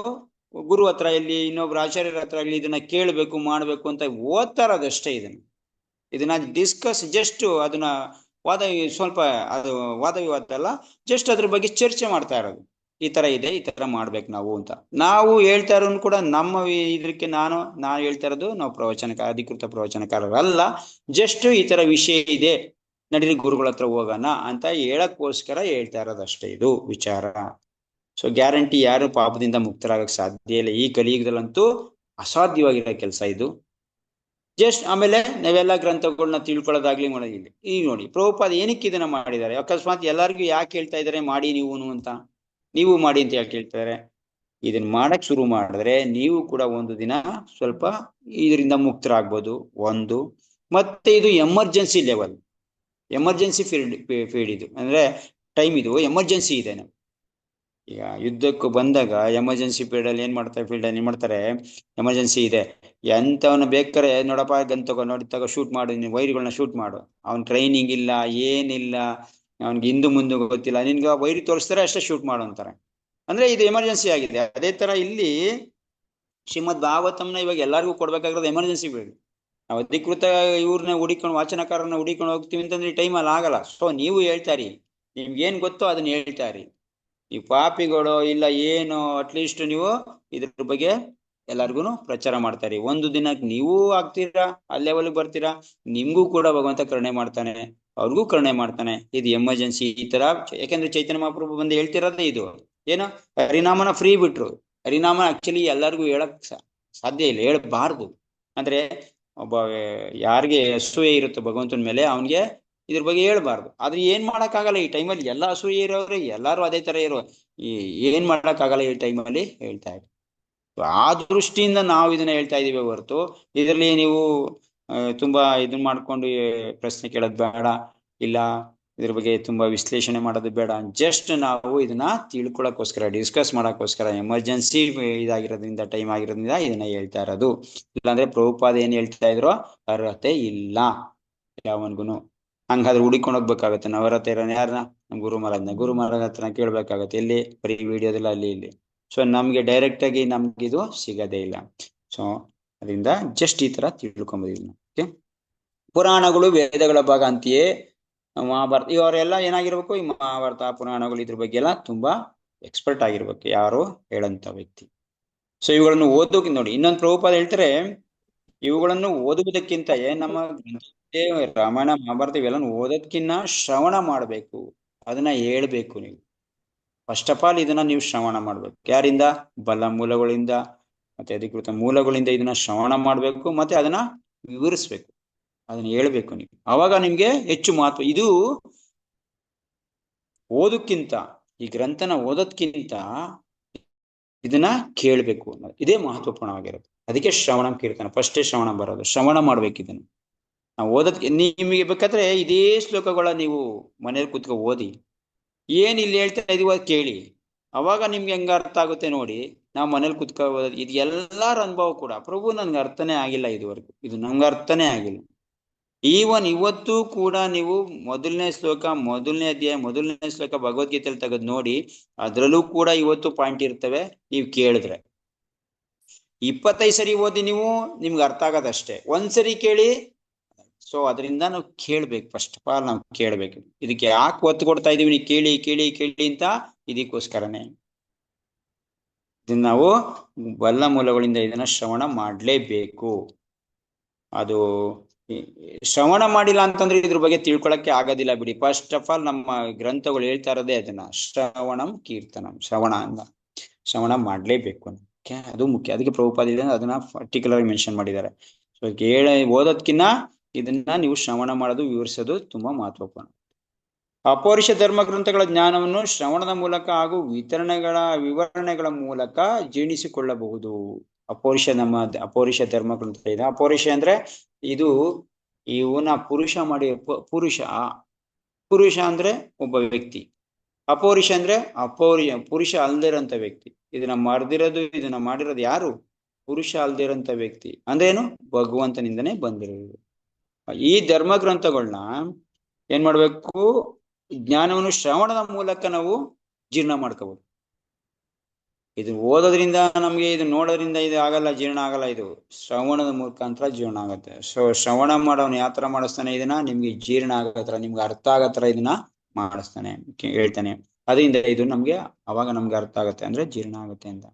ಗುರು ಹತ್ರ ಇಲ್ಲಿ ಇನ್ನೊಬ್ರು ಆಚಾರ್ಯರ ಹತ್ರ ಇಲ್ಲಿ ಇದನ್ನ ಕೇಳಬೇಕು, ಮಾಡ್ಬೇಕು ಅಂತ ಓದ್ತಾ ಇರೋದಷ್ಟೇ. ಇದನ್ನ ಡಿಸ್ಕಸ್, ಜಸ್ಟ್ ಅದನ್ನ ವಾದ, ಸ್ವಲ್ಪ ಅದು ವಾದ ವಿವಾದ ಅಲ್ಲ, ಜಸ್ಟ್ ಅದ್ರ ಬಗ್ಗೆ ಚರ್ಚೆ ಮಾಡ್ತಾ ಇರೋದು. ಈ ತರ ಇದೆ, ಈ ತರ ಮಾಡ್ಬೇಕು ನಾವು ಅಂತ. ನಾವು ಹೇಳ್ತಾ ಇರೋನು ಕೂಡ ನಮ್ಮ ಇದಕ್ಕೆ ನಾನು ಹೇಳ್ತಾ ಇರೋದು, ನಾವು ಪ್ರವಚನಕಾರ, ಅಧಿಕೃತ ಪ್ರವಚನಕಾರರಲ್ಲ. ಜಸ್ಟ್ ಈ ತರ ವಿಷಯ ಇದೆ, ನಡೀರಿ ಗುರುಗಳ ಹತ್ರ ಹೋಗೋಣ ಅಂತ ಹೇಳಕ್ಕೋಸ್ಕರ ಹೇಳ್ತಾ ಇರೋದಷ್ಟೇ ಇದು ವಿಚಾರ. ಸೊ ಗ್ಯಾರಂಟಿ ಯಾರು ಪಾಪದಿಂದ ಮುಕ್ತರಾಗಕ್ ಸಾಧ್ಯ ಇಲ್ಲ. ಈ ಕಲಿಯುಗದಲ್ಲಂತೂ ಅಸಾಧ್ಯವಾಗಿರೋ ಕೆಲಸ ಇದು. ಜಸ್ಟ್ ಆಮೇಲೆ ನಾವೆಲ್ಲ ಗ್ರಂಥಗಳನ್ನ ತಿಳ್ಕೊಳ್ಳೋದಾಗ್ಲಿ ಮಾಡೋದಿಲ್ಲ. ಈಗ ನೋಡಿ, ಪ್ರಭುಪಾದ ಏನಕ್ಕೆ ಇದನ್ನ ಮಾಡಿದ್ದಾರೆ? ಅಕಸ್ಮಾತ್ ಎಲ್ಲರಿಗೂ ಯಾಕೆ ಹೇಳ್ತಾ ಇದಾರೆ ಮಾಡಿ ನೀವು ಅಂತ, ನೀವು ಮಾಡಿ ಅಂತ ಯಾಕೆ ಹೇಳ್ತಾರೆ? ಇದನ್ನ ಮಾಡಕ್ ಶುರು ಮಾಡಿದ್ರೆ ನೀವು ಕೂಡ ಒಂದು ದಿನ ಸ್ವಲ್ಪ ಇದರಿಂದ ಮುಕ್ತರಾಗ್ಬೋದು ಒಂದು. ಮತ್ತೆ ಇದು ಎಮರ್ಜೆನ್ಸಿ ಲೆವೆಲ್, ಎಮರ್ಜೆನ್ಸಿ ಫೀಲ್ಡ್ ಇದು, ಅಂದ್ರೆ ಟೈಮ್ ಇದು ಎಮರ್ಜೆನ್ಸಿ ಇದೆ. ಈಗ ಯುದ್ಧಕ್ಕೂ ಬಂದಾಗ ಎಮರ್ಜೆನ್ಸಿ ಫೀಲ್ಡ್ ಅಲ್ಲಿ ಏನ್ ಮಾಡ್ತಾರೆ, ಎಮರ್ಜೆನ್ಸಿ ಇದೆ, ಎಂತವನ್ನ ಬೇಕಾರೆ ನೋಡಪ್ಪ ಗನ್ ತಗೋ, ನೋಡಿ ತಗೋ, ಶೂಟ್ ಮಾಡು, ನೀನು ವೈರಿಗಳನ್ನ ಶೂಟ್ ಮಾಡು. ಅವ್ನ್ ಟ್ರೈನಿಂಗ್ ಇಲ್ಲ, ಏನಿಲ್ಲ, ಅವ್ನಿಗೆ ಹಿಂದು ಮುಂದೆ ಗೊತ್ತಿಲ್ಲ, ನಿನ್ಗೆ ವೈರಿ ತೋರಿಸ್ತಾರೆ ಅಷ್ಟೇ ಶೂಟ್ ಮಾಡು ಅಂತಾರೆ. ಅಂದ್ರೆ ಇದು ಎಮರ್ಜೆನ್ಸಿ ಆಗಿದೆ. ಅದೇ ತರ ಇಲ್ಲಿ ಶ್ರೀಮದ್ ಭಾಗವತಂನ ಇವಾಗ ಎಲ್ಲರಿಗೂ ಕೊಡ್ಬೇಕಾಗಿರೋದು ಎಮರ್ಜೆನ್ಸಿ ಫೀಲ್ಡ್. ನಾವು ಅಧಿಕೃತ ಇವ್ರನ್ನ ಹುಡಿಕೊಂಡು, ವಾಚನಕಾರನ ಹುಡಿಕೊಂಡು ಹೋಗ್ತೀವಿ ಅಂತಂದ್ರೆ ಈ ಟೈಮಲ್ಲಿ ಆಗಲ್ಲ. ಸೊ ನೀವು ಹೇಳ್ತಾರಿ, ನಿಮ್ಗೇನ್ ಗೊತ್ತೋ ಅದನ್ನ ಹೇಳ್ತಾರಿ. ಈ ಪಾಪಿಗಳು ಇಲ್ಲ ಏನು, ಅಟ್ಲೀಸ್ಟ್ ನೀವು ಇದ್ರ ಬಗ್ಗೆ ಎಲ್ಲಾರ್ಗು ಪ್ರಚಾರ ಮಾಡ್ತಾರೆ. ಒಂದು ದಿನಕ್ಕೆ ನೀವು ಆಗ್ತೀರಾ, ಆ ಲೆವೆಲ್ಗೆ ಬರ್ತೀರಾ, ನಿಮ್ಗೂ ಕೂಡ ಭಗವಂತ ಕರುಣೆ ಮಾಡ್ತಾನೆ, ಅವ್ರಿಗೂ ಕರುಣೆ ಮಾಡ್ತಾನೆ. ಇದು ಎಮರ್ಜೆನ್ಸಿ ಈ ತರ. ಯಾಕಂದ್ರೆ ಚೈತನ್ಯ ಮಹಾಪ್ರಭು ಬಂದು ಹೇಳ್ತಿರೋದೇ ಇದು. ಏನು, ಹರಿನಾಮನ ಫ್ರೀ ಬಿಟ್ರು. ಹರಿನಾಮ ಆಕ್ಚುಲಿ ಎಲ್ಲರಿಗೂ ಹೇಳಕ್ ಸಾಧ್ಯ ಇಲ್ಲ, ಹೇಳಬಾರ್ದು. ಅಂದ್ರೆ ಒಬ್ಬ ಯಾರಿಗೆ ಅಸೂಯೆ ಇರುತ್ತೋ ಭಗವಂತನ ಮೇಲೆ, ಅವನ್ಗೆ ಇದ್ರ ಬಗ್ಗೆ ಹೇಳ್ಬಾರ್ದು. ಆದ್ರೆ ಏನ್ ಮಾಡಕ್ಕಾಗಲ್ಲ ಈ ಟೈಮಲ್ಲಿ, ಎಲ್ಲ ಅಸೂಯೆ ಇರೋರು ಎಲ್ಲಾರು ಅದೇ ತರ ಇರೋ, ಏನ್ ಮಾಡಕ್ಕಾಗಲ್ಲ ಈ ಟೈಮಲ್ಲಿ ಹೇಳ್ತಾ ಇದ್ರು. ಆ ದೃಷ್ಟಿಯಿಂದ ನಾವು ಇದನ್ನ ಹೇಳ್ತಾ ಇದೀವಿ ಹೊರತು ಇದರಲ್ಲಿ ನೀವು ತುಂಬಾ ಇದನ್ನ ಮಾಡ್ಕೊಂಡು ಪ್ರಶ್ನೆ ಕೇಳೋದು ಬೇಡ, ಇಲ್ಲ ಇದ್ರ ಬಗ್ಗೆ ತುಂಬಾ ವಿಶ್ಲೇಷಣೆ ಮಾಡೋದು ಬೇಡ. ಜಸ್ಟ್ ನಾವು ಇದನ್ನ ತಿಳ್ಕೊಳಕ್ಕೋಸ್ಕರ, ಡಿಸ್ಕಸ್ ಮಾಡಕ್ಕೋಸ್ಕರ, ಎಮರ್ಜೆನ್ಸಿ ಇದಾಗಿರೋದ್ರಿಂದ, ಟೈಮ್ ಆಗಿರೋದ್ರಿಂದ ಇದನ್ನ ಹೇಳ್ತಾ ಇರೋದು. ಇಲ್ಲಾಂದ್ರೆ ಪ್ರಭುಪಾದ ಏನ್ ಹೇಳ್ತಾ ಇದ್ರು ಅರ್ಹತೆ ಇಲ್ಲ ಯಾವನ್ಗುನು. ಹಂಗಾದ್ರೆ ಹುಡಿಕೊಂಡು ಹೋಗ್ಬೇಕಾಗತ್ತೆ ನವರತೆ ಇರೋನ ಯಾರನ್ನ, ನಮ್ ಗುರು ಮಹಾರಾಜ್ ಹತ್ರ ಕೇಳ್ಬೇಕಾಗತ್ತೆ. ಎಲ್ಲಿ? ಬರೀ ವಿಡಿಯೋದಿಲ್ಲ, ಅಲ್ಲಿ ಇಲ್ಲಿ. ಸೊ ನಮ್ಗೆ ಡೈರೆಕ್ಟ್ ಆಗಿ ನಮ್ಗಿದು ಸಿಗದೇ ಇಲ್ಲ. ಸೊ ಅದರಿಂದ ಜಸ್ಟ್ ಈ ತರ ತಿಳ್ಕೊಂಬೋದಿದ್ವಿ. ಓಕೆ, ಪುರಾಣಗಳು ವೇದಗಳ ಭಾಗ ಅಂತೆಯೇ ಮಹಾಭಾರತ ಇವರೆಲ್ಲ ಏನಾಗಿರ್ಬೇಕು, ಈ ಮಹಾಭಾರತ ಪುರಾಣಗಳು ಇದ್ರ ಬಗ್ಗೆ ಎಲ್ಲ ತುಂಬಾ ಎಕ್ಸ್ಪರ್ಟ್ ಆಗಿರ್ಬೇಕು ಯಾರು ಹೇಳಂತ ವ್ಯಕ್ತಿ. ಸೊ ಇವುಗಳನ್ನು ಓದೋಕೆ ನೋಡಿ, ಇನ್ನೊಂದು ಪ್ರಭುಪಾದ ಹೇಳ್ತಾರೆ, ಇವುಗಳನ್ನು ಓದುವುದಕ್ಕಿಂತ ನಮ್ಮ ರಾಮಾಯಣ ಮಹಾಭಾರತ ಇವೆಲ್ಲ ಓದೋದ್ಕಿನ್ನ ಶ್ರವಣ ಮಾಡ್ಬೇಕು, ಅದನ್ನ ಹೇಳ್ಬೇಕು ನೀವು. ಫಸ್ಟ್ ಆಫ್ ಆಲ್ ಇದನ್ನ ನೀವು ಶ್ರವಣ ಮಾಡ್ಬೇಕು. ಯಾರಿಂದ? ಬಲ ಮೂಲಗಳಿಂದ ಮತ್ತೆ ಅಧಿಕೃತ ಮೂಲಗಳಿಂದ ಇದನ್ನ ಶ್ರವಣ ಮಾಡ್ಬೇಕು, ಮತ್ತೆ ಅದನ್ನ ವಿವರಿಸ್ಬೇಕು, ಅದನ್ನ ಹೇಳ್ಬೇಕು ನೀವು. ಅವಾಗ ನಿಮ್ಗೆ ಹೆಚ್ಚು ಮಹತ್ವ. ಇದು ಓದಕ್ಕಿಂತ, ಈ ಗ್ರಂಥನ ಓದೋದ್ಕಿಂತ ಇದನ್ನ ಕೇಳ್ಬೇಕು ಅನ್ನೋದು ಇದೇ ಮಹತ್ವಪೂರ್ಣವಾಗಿರೋದು. ಅದಕ್ಕೆ ಶ್ರವಣ ಕೀರ್ತನ ಫಸ್ಟೇ ಶ್ರವಣ ಬರೋದು. ಶ್ರವಣ ಮಾಡ್ಬೇಕು ಇದನ್ನ. ನಾವು ಓದೋದ್ಗೆ ನಿಮಗೆ ಬೇಕಾದ್ರೆ ಇದೇ ಶ್ಲೋಕಗಳ ನೀವು ಮನೇಲಿ ಕೂತ್ಕೊ ಓದಿ, ಏನ್ ಇಲ್ಲಿ ಹೇಳ್ತಾ ಇದೀವ ಕೇಳಿ, ಅವಾಗ ನಿಮ್ಗೆ ಹೆಂಗ ಅರ್ಥ ಆಗುತ್ತೆ ನೋಡಿ. ನಾವು ಮನೇಲಿ ಕುತ್ಕೋಬೋದು. ಇದು ಎಲ್ಲಾರ ಅನುಭವ ಕೂಡ. ಪ್ರಭು ನನ್ಗೆ ಅರ್ಥನೇ ಆಗಿಲ್ಲ ಇದುವರೆಗೂ, ಇದು ನಮ್ಗೆ ಅರ್ಥನೇ ಆಗಿಲ್ಲ. ಈವನ್ ಇವತ್ತು ಕೂಡ ನೀವು ಮೊದಲನೇ ಅಧ್ಯಾಯ ಮೊದಲನೇ ಶ್ಲೋಕ ಭಗವದ್ಗೀತೆಯಲ್ಲಿ ತೆಗೆದು ನೋಡಿ, ಅದ್ರಲ್ಲೂ ಕೂಡ ಇವತ್ತು ಪಾಯಿಂಟ್ ಇರ್ತವೆ. ನೀವು ಕೇಳಿದ್ರೆ 25 ಸರಿ ಓದಿ ನೀವು, ನಿಮ್ಗೆ ಅರ್ಥ ಆಗೋದಷ್ಟೇ. ಒಂದ್ಸರಿ ಕೇಳಿ. ಸೊ ಅದರಿಂದ ನಾವು ಕೇಳ್ಬೇಕು. ಫಸ್ಟ್ ಆಫ್ ಆಲ್ ನಾವು ಕೇಳ್ಬೇಕು. ಇದಕ್ಕೆ ಯಾಕೆ ಒತ್ತು ಕೊಡ್ತಾ ಇದೀವಿ, ನೀವು ಕೇಳಿ ಕೇಳಿ ಕೇಳಿ ಅಂತ, ಇದಕ್ಕೋಸ್ಕರನೇ. ಇದನ್ನ ನಾವು ಬಲ್ಲ ಮೂಲಗಳಿಂದ ಇದನ್ನ ಶ್ರವಣ ಮಾಡ್ಲೇಬೇಕು. ಅದು ಶ್ರವಣ ಮಾಡಿಲ್ಲ ಅಂತಂದ್ರೆ ಇದ್ರ ಬಗ್ಗೆ ತಿಳ್ಕೊಳಕ್ಕೆ ಆಗೋದಿಲ್ಲ ಬಿಡಿ. ಫಸ್ಟ್ ಆಫ್ ಆಲ್ ನಮ್ಮ ಗ್ರಂಥಗಳು ಹೇಳ್ತಾ ಇರೋದೇ ಅದನ್ನ, ಶ್ರವಣಂ ಕೀರ್ತನಂ. ಶ್ರವಣ ಮಾಡ್ಲೇಬೇಕು. ಅದು ಮುಖ್ಯ. ಅದಕ್ಕೆ ಪ್ರಭುಪಾದ ಅದನ್ನ ಪರ್ಟಿಕ್ಯುಲರ್ ಮೆನ್ಷನ್ ಮಾಡಿದ್ದಾರೆ. ಸೊ ಓದೋದ್ಕಿನ್ನ ಇದನ್ನ ನೀವು ಶ್ರವಣ ಮಾಡೋದು, ವಿವರಿಸೋದು ತುಂಬಾ ಮಹತ್ವಪೂರ್ಣ. ಅಪೌರುಷ ಧರ್ಮ ಗ್ರಂಥಗಳ ಜ್ಞಾನವನ್ನು ಶ್ರವಣದ ಮೂಲಕ ಹಾಗೂ ವಿವರಣೆಗಳ ಮೂಲಕ ಜೀರ್ಣಿಸಿಕೊಳ್ಳಬಹುದು. ಅಪೌರುಷ ಧರ್ಮ ಗ್ರಂಥ ಇದೆ. ಅಪೌರುಷ ಅಂದ್ರೆ ಇದು ಇವನ ಪುರುಷ ಅಂದ್ರೆ ಒಬ್ಬ ವ್ಯಕ್ತಿ. ಅಪೌರುಷ ಅಂದ್ರೆ ಪುರುಷ ಅಲ್ದಿರಂತ ವ್ಯಕ್ತಿ. ಇದನ್ನ ಮಾಡಿರೋದು ಯಾರು? ಪುರುಷ ಅಲ್ದಿರಂತ ವ್ಯಕ್ತಿ. ಅಂದ್ರೇನು? ಭಗವಂತನಿಂದನೇ ಬಂದಿರೋದು. ಈ ಧರ್ಮ ಗ್ರಂಥಗಳನ್ನ ಏನ್ ಮಾಡ್ಬೇಕು? ಜ್ಞಾನವನ್ನು ಶ್ರವಣದ ಮೂಲಕ ನಾವು ಜೀರ್ಣ ಮಾಡ್ಕೋಬಹುದು. ಇದು ಓದೋದ್ರಿಂದ ನಮ್ಗೆ, ಇದು ನೋಡೋದ್ರಿಂದ ಇದು ಆಗಲ್ಲ, ಜೀರ್ಣ ಆಗಲ್ಲ. ಇದು ಶ್ರವಣದ ಮುಖಾಂತರ ಜೀರ್ಣ ಆಗುತ್ತೆ. ಸೊ ಶ್ರವಣ ಮಾಡೋನು ಯಾವ ತರ ಮಾಡಿಸ್ತಾನೆ ಇದನ್ನ? ನಿಮ್ಗೆ ಜೀರ್ಣ ಆಗತ್ರ, ನಿಮ್ಗೆ ಅರ್ಥ ಆಗತ್ರ ಇದನ್ನ ಮಾಡಿಸ್ತಾನೆ, ಹೇಳ್ತಾನೆ. ಅದರಿಂದ ಇದು ಅವಾಗ ನಮ್ಗೆ ಅರ್ಥ ಆಗುತ್ತೆ, ಅಂದ್ರೆ ಜೀರ್ಣ ಆಗುತ್ತೆ ಅಂತ.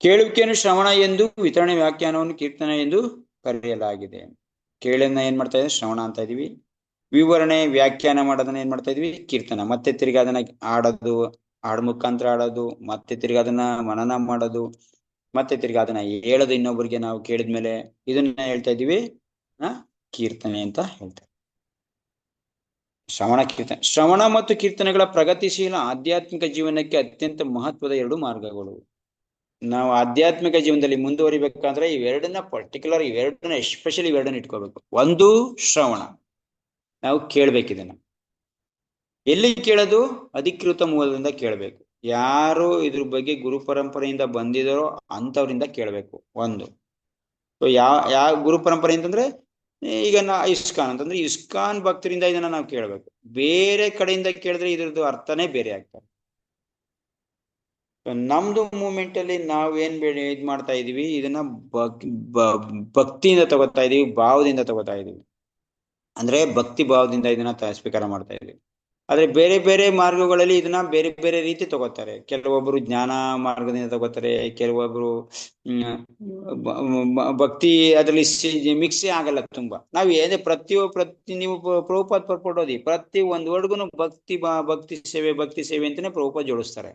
ಕೇಳುವಿಕೆಯನ್ನು ಶ್ರವಣ ಎಂದು, ವಿತರಣೆ ವ್ಯಾಖ್ಯಾನವನ್ನು ಕೀರ್ತನ ಎಂದು ಕರೆಯಲಾಗಿದೆ. ಕೇಳನ್ನ ಏನ್ ಮಾಡ್ತಾ ಇದ್ದೀವಿ? ಶ್ರವಣ ಅಂತ ಇದೀವಿ. ವಿವರಣೆ ವ್ಯಾಖ್ಯಾನ ಮಾಡೋದನ್ನ ಏನ್ ಮಾಡ್ತಾ ಇದೀವಿ? ಕೀರ್ತನ. ಮತ್ತೆ ತಿರ್ಗಿ ಅದನ್ನ ಆಡೋದು, ಮುಖಾಂತರ ಆಡೋದು, ಮತ್ತೆ ತಿರ್ಗಿ ಅದನ್ನ ಮನನ ಮಾಡೋದು, ಮತ್ತೆ ತಿರ್ಗಿ ಅದನ್ನ ಹೇಳೋದು ಇನ್ನೊಬ್ಬರಿಗೆ ನಾವು ಕೇಳಿದ್ಮೇಲೆ, ಇದನ್ನ ಹೇಳ್ತಾ ಇದೀವಿ ಕೀರ್ತನೆ ಅಂತ ಹೇಳ್ತಾರೆ. ಶ್ರವಣ ಮತ್ತು ಕೀರ್ತನೆಗಳ ಪ್ರಗತಿಶೀಲ ಆಧ್ಯಾತ್ಮಿಕ ಜೀವನಕ್ಕೆ ಅತ್ಯಂತ ಮಹತ್ವದ 2 ಮಾರ್ಗಗಳು. ನಾವು ಆಧ್ಯಾತ್ಮಿಕ ಜೀವನದಲ್ಲಿ ಮುಂದುವರಿಬೇಕಾದ್ರೆ ಇವೆರಡನ್ನ ಎಸ್ಪೆಷಲಿ ಇಟ್ಕೋಬೇಕು. ಒಂದು ಶ್ರವಣ, ನಾವು ಕೇಳ್ಬೇಕಿದನ್ನ. ಎಲ್ಲಿ ಕೇಳೋದು? ಅಧಿಕೃತ ಮೂಲದಿಂದ ಕೇಳಬೇಕು. ಯಾರು ಇದ್ರ ಬಗ್ಗೆ ಗುರು ಪರಂಪರೆಯಿಂದ ಬಂದಿದಾರೋ ಅಂತವ್ರಿಂದ ಕೇಳಬೇಕು. ಒಂದು. ಸೊ ಯಾವ ಗುರು ಪರಂಪರೆ ಅಂತಂದ್ರೆ, ಈಗ ಇಸ್ಕಾನ್ ಅಂತಂದ್ರೆ ಇಸ್ಕಾನ್ ಭಕ್ತರಿಂದ ಇದನ್ನ ನಾವು ಕೇಳಬೇಕು. ಬೇರೆ ಕಡೆಯಿಂದ ಕೇಳಿದ್ರೆ ಇದ್ರದ್ದು ಅರ್ಥನೇ ಬೇರೆ ಆಗ್ತದೆ. ನಮ್ದು ಮೂಮೆಂಟ್ ಅಲ್ಲಿ ನಾವೇನ್ ಇದ್ ಮಾಡ್ತಾ ಇದೀವಿ, ಇದನ್ನ ಭಕ್ತಿಯಿಂದ ತಗೋತಾ ಇದೀವಿ, ಭಾವದಿಂದ ತಗೋತಾ ಇದೀವಿ. ಅಂದ್ರೆ ಭಕ್ತಿ ಭಾವದಿಂದ ಇದನ್ನ ಸ್ವೀಕಾರ ಮಾಡ್ತಾ ಇದೀವಿ. ಆದ್ರೆ ಬೇರೆ ಬೇರೆ ಮಾರ್ಗಗಳಲ್ಲಿ ಇದನ್ನ ಬೇರೆ ಬೇರೆ ರೀತಿ ತಗೋತಾರೆ. ಕೆಲವೊಬ್ರು ಜ್ಞಾನ ಮಾರ್ಗದಿಂದ ತಗೋತಾರೆ, ಕೆಲವೊಬ್ರು ಭಕ್ತಿ ಅದ್ರಲ್ಲಿ ಮಿಕ್ಸೇ ಆಗಲ್ಲ ತುಂಬಾ. ನಾವು ಏನೇ ನೀವು ಪ್ರಭುಪಾದ ಪರ್ಪಡೋದಿ ಪ್ರತಿ ಒಂದ್ ವರ್ಡ್ಗುನು ಭಕ್ತಿ ಸೇವೆ ಅಂತಾನೆ ಪ್ರಭುಪಾದ ಜೋಡಿಸ್ತಾರೆ.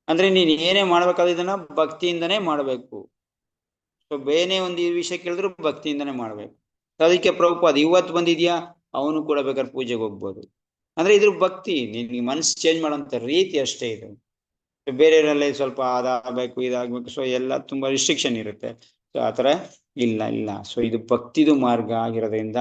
ಅಂದ್ರೆ ನೀನ್ ಏನೇ ಮಾಡ್ಬೇಕಾದ್ರೆ ಇದನ್ನ ಭಕ್ತಿಯಿಂದನೇ ಮಾಡ್ಬೇಕು. ಸೊ ಬೇರೆ ಒಂದು ವಿಷಯ ಕೇಳಿದ್ರು ಭಕ್ತಿಯಿಂದನೇ ಮಾಡ್ಬೇಕು. ಅದಕ್ಕೆ ಪ್ರಭುಪಾದ ಇವತ್ತು ಬಂದಿದ್ಯಾ, ಅವನು ಕೂಡ ಬೇಕಾದ್ರೆ ಪೂಜೆಗೆ ಹೋಗ್ಬೋದು. ಅಂದ್ರೆ ಇದ್ರ ಭಕ್ತಿ, ನಿನ್ಗೆ ಮನಸ್ಸು ಚೇಂಜ್ ಮಾಡೋಂಥ ರೀತಿ ಅಷ್ಟೇ ಇದು. ಬೇರೆಯವರಲ್ಲೇ ಸ್ವಲ್ಪ ಅದಾಗಬೇಕು, ಇದಾಗಬೇಕು, ಸೊ ಎಲ್ಲ ತುಂಬಾ ರಿಸ್ಟ್ರಿಕ್ಷನ್ ಇರುತ್ತೆ. ಸೊ ಆತರ ಇಲ್ಲ. ಸೊ ಇದು ಭಕ್ತಿದು ಮಾರ್ಗ ಆಗಿರೋದ್ರಿಂದ